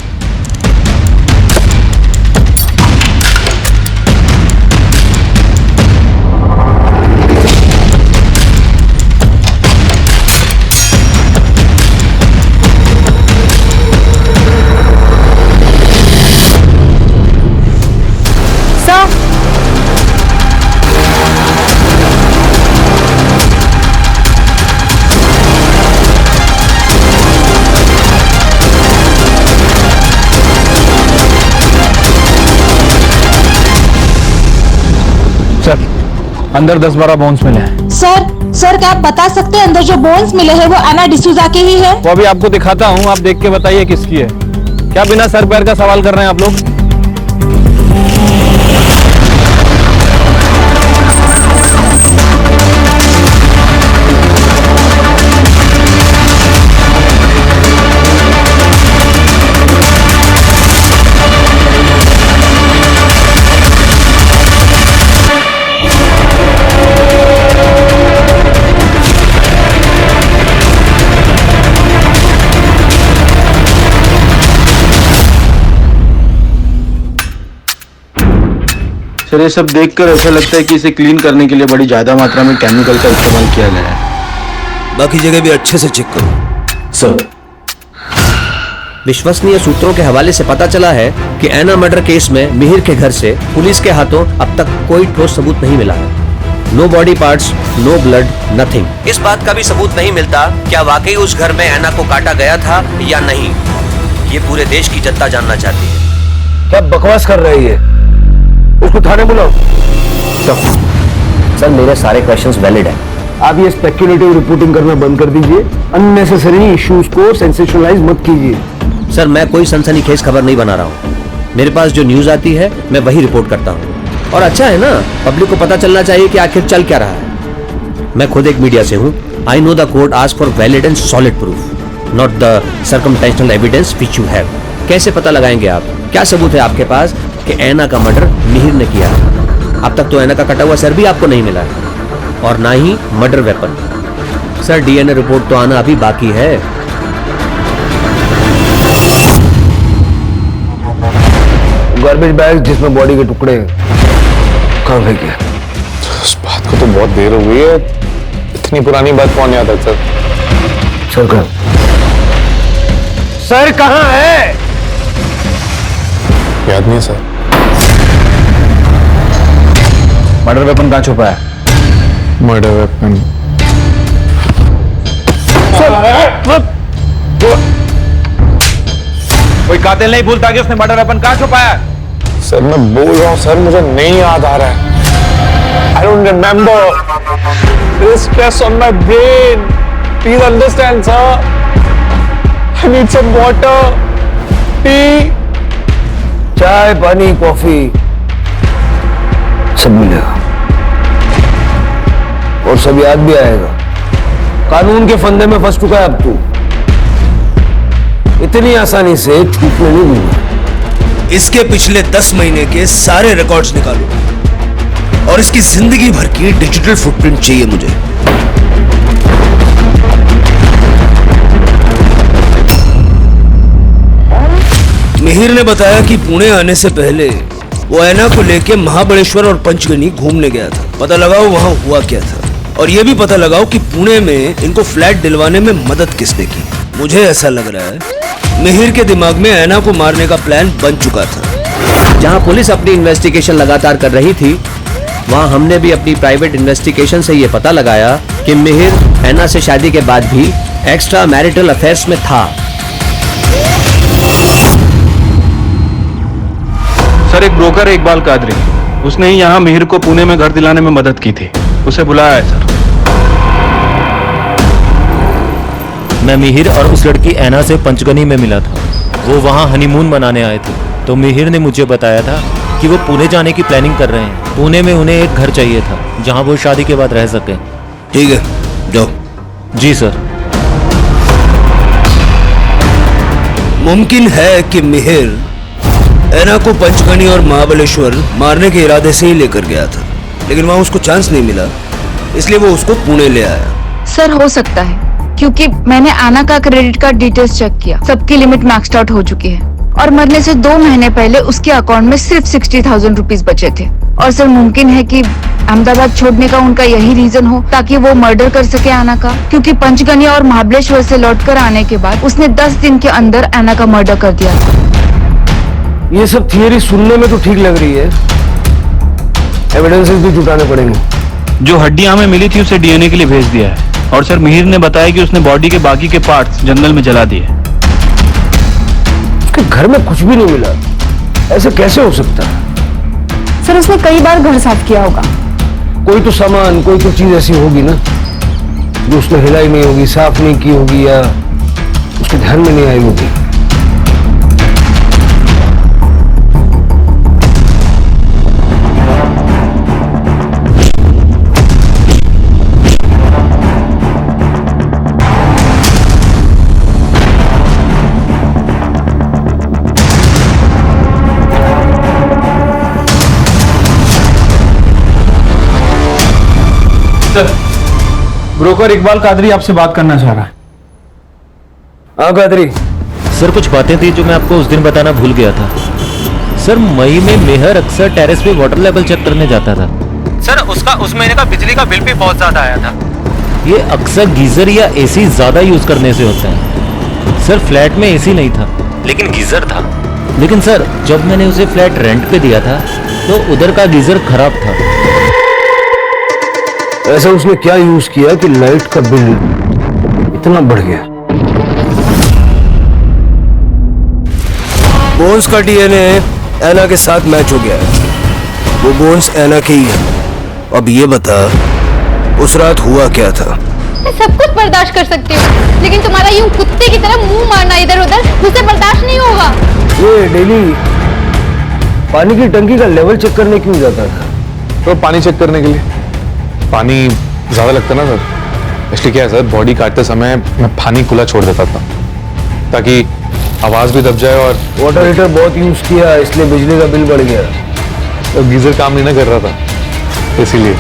सर अंदर 10-12 बोन्स मिले हैं। सर क्या आप बता सकते हैं अंदर जो बोन्स मिले हैं वो ऐना डिसूजा के ही है? वो अभी आपको दिखाता हूँ, आप देख के बताइए किसकी है। क्या बिना सर पैर का सवाल कर रहे हैं आप लोग? सर ये सब देखकर ऐसा लगता है कि इसे क्लीन करने के लिए बड़ी ज्यादा मात्रा में केमिकल का इस्तेमाल किया गया है। बाकी जगह भी अच्छे से चेक करो। सर विश्वसनीय सूत्रों के हवाले से पता चला है कि ऐना मर्डर केस में मिहिर के घर से पुलिस के हाथों अब तक कोई ठोस सबूत नहीं मिला है। No body parts, no blood, nothing. इस बात का भी सबूत नहीं मिलता क्या वाकई उस घर में ऐना को काटा गया था या नहीं। ये पूरे देश की जनता जानना चाहती है। क्या बकवास कर रही है? उसको थाने बुलाओ। सर मेरे सारे क्वेश्चंस वैलिड हैं। आप ये स्पेक्युलेटिव रिपोर्टिंग करना बंद कर दीजिए। अननेसेसरी इश्यूज को सेंसेशनलाइज मत कीजिए। सर मैं कोई सनसनीखेज खबर नहीं बना रहा हूँ। मेरे पास जो न्यूज आती है मैं वही रिपोर्ट करता हूँ। और अच्छा है ना, पब्लिक को पता चलना चाहिए कि आखिर चल क्या रहा है। मैं खुद एक मीडिया से हूँ। I know the court ask for valid and solid proof, not the circumstantial evidence which you have. कैसे पता लगाएंगे आप? क्या सबूत है आपके पास कि ऐना का मर्डर मिहिर ने किया? अब तक तो ऐना का कटा हुआ सर भी आपको नहीं मिला है और ना ही murder weapon. Sir DNA report तो आना अभी बाकी है। गार्बेज बैग जिसमें बॉडी के टुकड़े कहाँ फेंके? उस बात को तो बहुत देर हो गई है। इतनी पुरानी बात कौन याद है सर? सर कहाँ? सर कहाँ है? याद नहीं सर। मर्डर वेपन कहाँ छुपा है? मर्डर वेपन कोई कातिल नहीं भूलता कि उसने मर्डर वेपन कहाँ छुपाया? सर मैं बोल रहा हूँ सर, मुझे नहीं याद आ रहा है। I don't remember. There is stress on my brain. Please understand, sir. I need some water, tea. चाय, पानी, कॉफी सब मिलेगा और सब याद भी आएगा। कानून के फंदे में फंस चुका है अब तू। इतनी आसानी से छूटने नहीं दूंगा। इसके पिछले 10 महीने के सारे रिकॉर्ड्स निकालो और इसकी जिंदगी भर की डिजिटल फुटप्रिंट चाहिए मुझे। मिहिर ने बताया कि पुणे आने से पहले वो ऐना को लेके महाबलेश्वर और पंचगनी घूमने गया था। पता लगाओ वहां हुआ क्या था और ये भी पता लगाओ कि पुणे में इनको फ्लैट दिलवाने में मदद किसने की। मुझे ऐसा लग रहा है मिहिर के दिमाग में ऐना को मारने का प्लान बन चुका था। जहां पुलिस अपनी इन्वेस्टिगेशन लगातार कर रही थी, वहां हमने भी अपनी प्राइवेट इन्वेस्टिगेशन से यह पता लगाया कि मिहिर ऐना से शादी के बाद भी एक्स्ट्रा मैरिटल अफेयर्स में था। सर एक ब्रोकर है इकबाल कादरी, उसने ही यहाँ मिहिर को पुणे में घर दिलाने में मदद की थी। उसे बुलाया है सर। मैं मिहिर और उस लड़की ऐना से पंचगनी में मिला था। वो वहाँ हनीमून मनाने आए थे, तो मिहिर ने मुझे बताया था कि वो पुणे जाने की प्लानिंग कर रहे हैं। पुणे में उन्हें एक घर चाहिए था जहाँ वो शादी के बाद रह सके। ठीक है, जाओ। जी सर। मुमकिन है कि मिहिर ऐना को पंचगनी और महाबलेश्वर मारने के इरादे से ही लेकर गया था, लेकिन वहां उसको चांस नहीं मिला, इसलिए वो उसको पुणे ले आया। सर हो सकता है, क्योंकि मैंने आना का क्रेडिट कार्ड डिटेल्स चेक किया। सबकी लिमिट मैक्स्ड आउट हो चुकी है और मरने से 2 महीने पहले उसके अकाउंट में सिर्फ 60,000 रुपीज बचे थे। और सर मुमकिन है कि अहमदाबाद छोड़ने का उनका यही रीजन हो ताकि वो मर्डर कर सके आना का, क्योंकि पंचगनी और महाबलेश्वर से लौटकर आने के बाद उसने 10 दिन के अंदर आना का मर्डर कर दिया था। ये सब थियरी सुनने में तो ठीक लग रही है, एविडेंसेस भी जुटाने पड़ेंगे। जो हड्डियां हमें मिली थी उसे डीएनए के लिए भेज दिया है और सर मिहिर ने बताया कि उसने बॉडी के बाकी के पार्ट्स जंगल में जला दिए। उसके घर में कुछ भी नहीं मिला, ऐसे कैसे हो सकता है? सर उसने कई बार घर साफ किया होगा। कोई तो सामान, कोई तो चीज ऐसी होगी ना जो उसने हिलाई नहीं होगी, साफ नहीं की होगी या उसके ध्यान में नहीं आई होगी। ब्रोकर इकबाल कादरी आपसे बात करना चाह रहा है। हाँ कादरी। सर कुछ बातें थी जो मैं आपको उस दिन बताना भूल गया था। सर मई में मेहर अक्सर टेरेस पे वाटर लेवल चेक करने जाता था। सर उसका उस महीने का बिजली का बिल भी बहुत ज्यादा आया था। ये अक्सर गीजर या एसी ज्यादा यूज करने से होता है। सर फ्लैट में एसी नहीं था लेकिन गीजर था। लेकिन सर जब मैंने उसे फ्लैट रेंट पे दिया था तो उधर का गीजर खराब था। ऐसा उसने क्या यूज किया कि लाइट का बिल इतना बढ़ गया? बोन्स का डीएनए एना के साथ मैच हो गया है। वो बोन्स एना के ही है। अब ये बता उस रात हुआ क्या था? मैं सब कुछ बर्दाश्त कर सकती हूँ लेकिन तुम्हारा यूं कुत्ते की तरह मुंह मारना इधर उधर मुझसे बर्दाश्त नहीं होगा। ये डेली पानी की टंकी का लेवल चेक करने क्यों जाता था? तो पानी चेक करने के लिए। पानी ज्यादा लगता ना सर, इसलिए क्या है सर, बॉडी काटते समय मैं पानी खुला छोड़ देता था ताकि आवाज भी दब जाए। और वाटर हीटर बहुत यूज किया इसलिए बिजली का बिल बढ़ गया। तो गीजर काम नहीं ना कर रहा था इसीलिए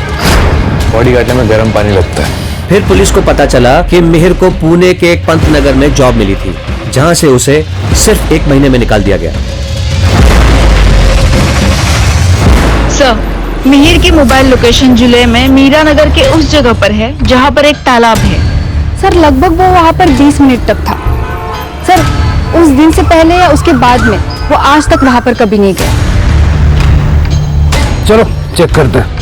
बॉडी काटने में गर्म पानी लगता है। फिर पुलिस को पता चला कि मिहिर को पुणे के एक पंत नगर में जॉब मिली थी जहां से उसे सिर्फ 1 महीने में निकाल दिया गया। सर, मिहिर की मोबाइल लोकेशन जिले में मीरा नगर के उस जगह पर है जहां पर एक तालाब है। सर लगभग वो वहाँ पर 20 मिनट तक था। सर उस दिन से पहले या उसके बाद में वो आज तक वहाँ पर कभी नहीं गया। चलो चेक करते हैं।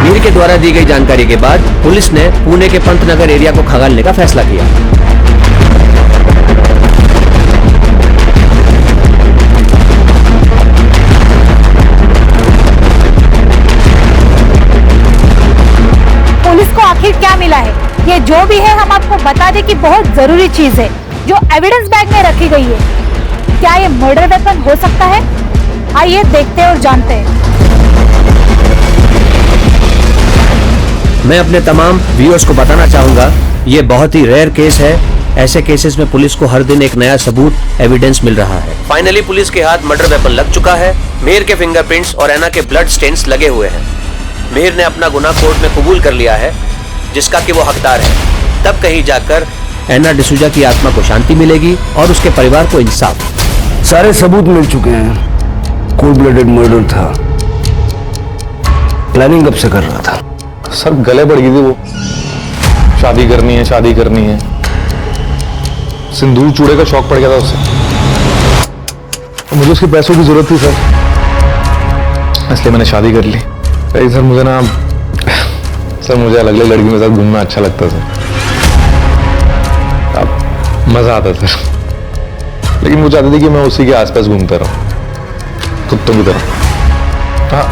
मिहिर के द्वारा दी गई जानकारी के बाद पुलिस ने पुणे के पंतनगर एरिया को खंगालने का फैसला किया। पुलिस को आखिर क्या मिला है? ये जो भी है हम आपको बता दें कि बहुत जरूरी चीज है जो एविडेंस बैग में रखी गई है। क्या ये मर्डर वेपन हो सकता है? आइए देखते हैं और जानते हैं। मैं अपने तमाम व्यूअर्स को बताना चाहूंगा ये बहुत ही रेयर केस है। ऐसे केसेस में पुलिस को हर दिन एक नया सबूत, एविडेंस मिल रहा है। फाइनली पुलिस के हाथ मर्डर वेपन लग चुका है। मिहिर के फिंगरप्रिंट्स और एना के ब्लड स्टेन्स लगे हुए हैं। मिहिर ने अपना गुनाह कोर्ट में कबूल कर लिया है जिसका कि वो हकदार है। तब कहीं जाकर एना डिसूजा की आत्मा को शांति मिलेगी और उसके परिवार को इंसाफ। सारे सबूत मिल चुके हैं। कोल्ड ब्लडेड मर्डर था। प्लानिंग कब से कर रहा था? सर गले पड़ गई थी वो, शादी करनी है शादी करनी है। सिंदूर चूड़े का शौक पड़ गया था उसे। तो मुझे उसके पैसों की जरूरत थी सर, इसलिए मैंने शादी कर ली। सर मुझे ना सर मुझे अलग अलग लड़कियों के साथ घूमना अच्छा लगता सर। अब मजा आता सर, लेकिन वो चाहती थी कि मैं उसी के आसपास घूमता रहूं कुत्तों की तरह। हाँ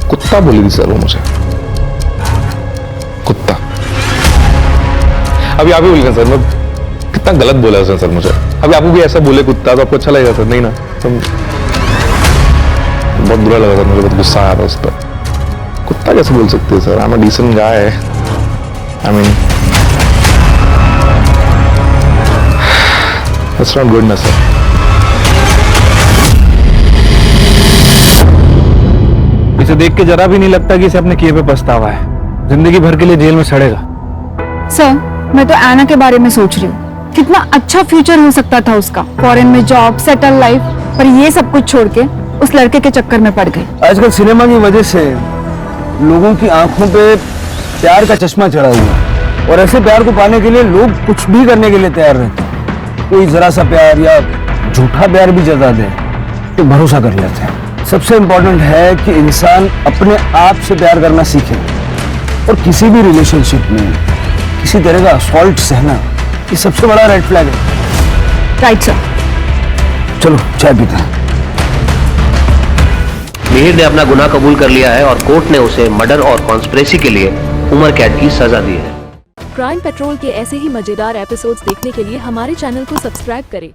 कुत्ता बोली थी सर वो मुझे, कुत्ता। अभी आप ही बोलिए सर, मैं कितना गलत बोला उसने सर मुझे। अभी आपको भी ऐसा बोले कुत्ता तो आपको अच्छा लगेगा सर? नहीं ना, तो बहुत बुरा लगा सर मुझे, बहुत गुस्सा आया था उस पर। कुत्ता कैसे बोल सकते हैं sir? I am a decent guy. I mean that's not good ना सर। इसे देख के जरा भी नहीं लगता कि इसे अपने किए पे पछतावा है। जिंदगी भर के लिए जेल में सड़ेगा। सर मैं तो एना के बारे में सोच रही हूँ। कितना अच्छा फ्यूचर हो सकता था उसका, फॉरेन में जॉब, सेटल लाइफ, पर ये सब कुछ छोड़ के उस लड़के के चक्कर में पड़ गई। आजकल सिनेमा की वजह से लोगों की आंखों पे प्यार का चश्मा चढ़ा हुआ है और ऐसे प्यार को पाने के लिए लोग कुछ भी करने के लिए तैयार रहते हैं। कोई जरा सा प्यार या झूठा प्यार भी जता दे तो भरोसा कर लेते हैं। सबसे इम्पोर्टेंट है कि इंसान अपने आप से प्यार करना सीखे और किसी भी रिलेशनशिप में किसी तरह का असॉल्ट सहना ये सबसे बड़ा रेड फ्लैग है। Right sir. चलो चाय पीते हैं। मिहिर ने अपना गुनाह कबूल कर लिया है और कोर्ट ने उसे मर्डर और कॉन्स्पिरेसी के लिए उम्र कैद की सजा दी है। क्राइम पेट्रोल के ऐसे ही मजेदार एपिसोड्स देखने के लिए हमारे चैनल को सब्सक्राइब करें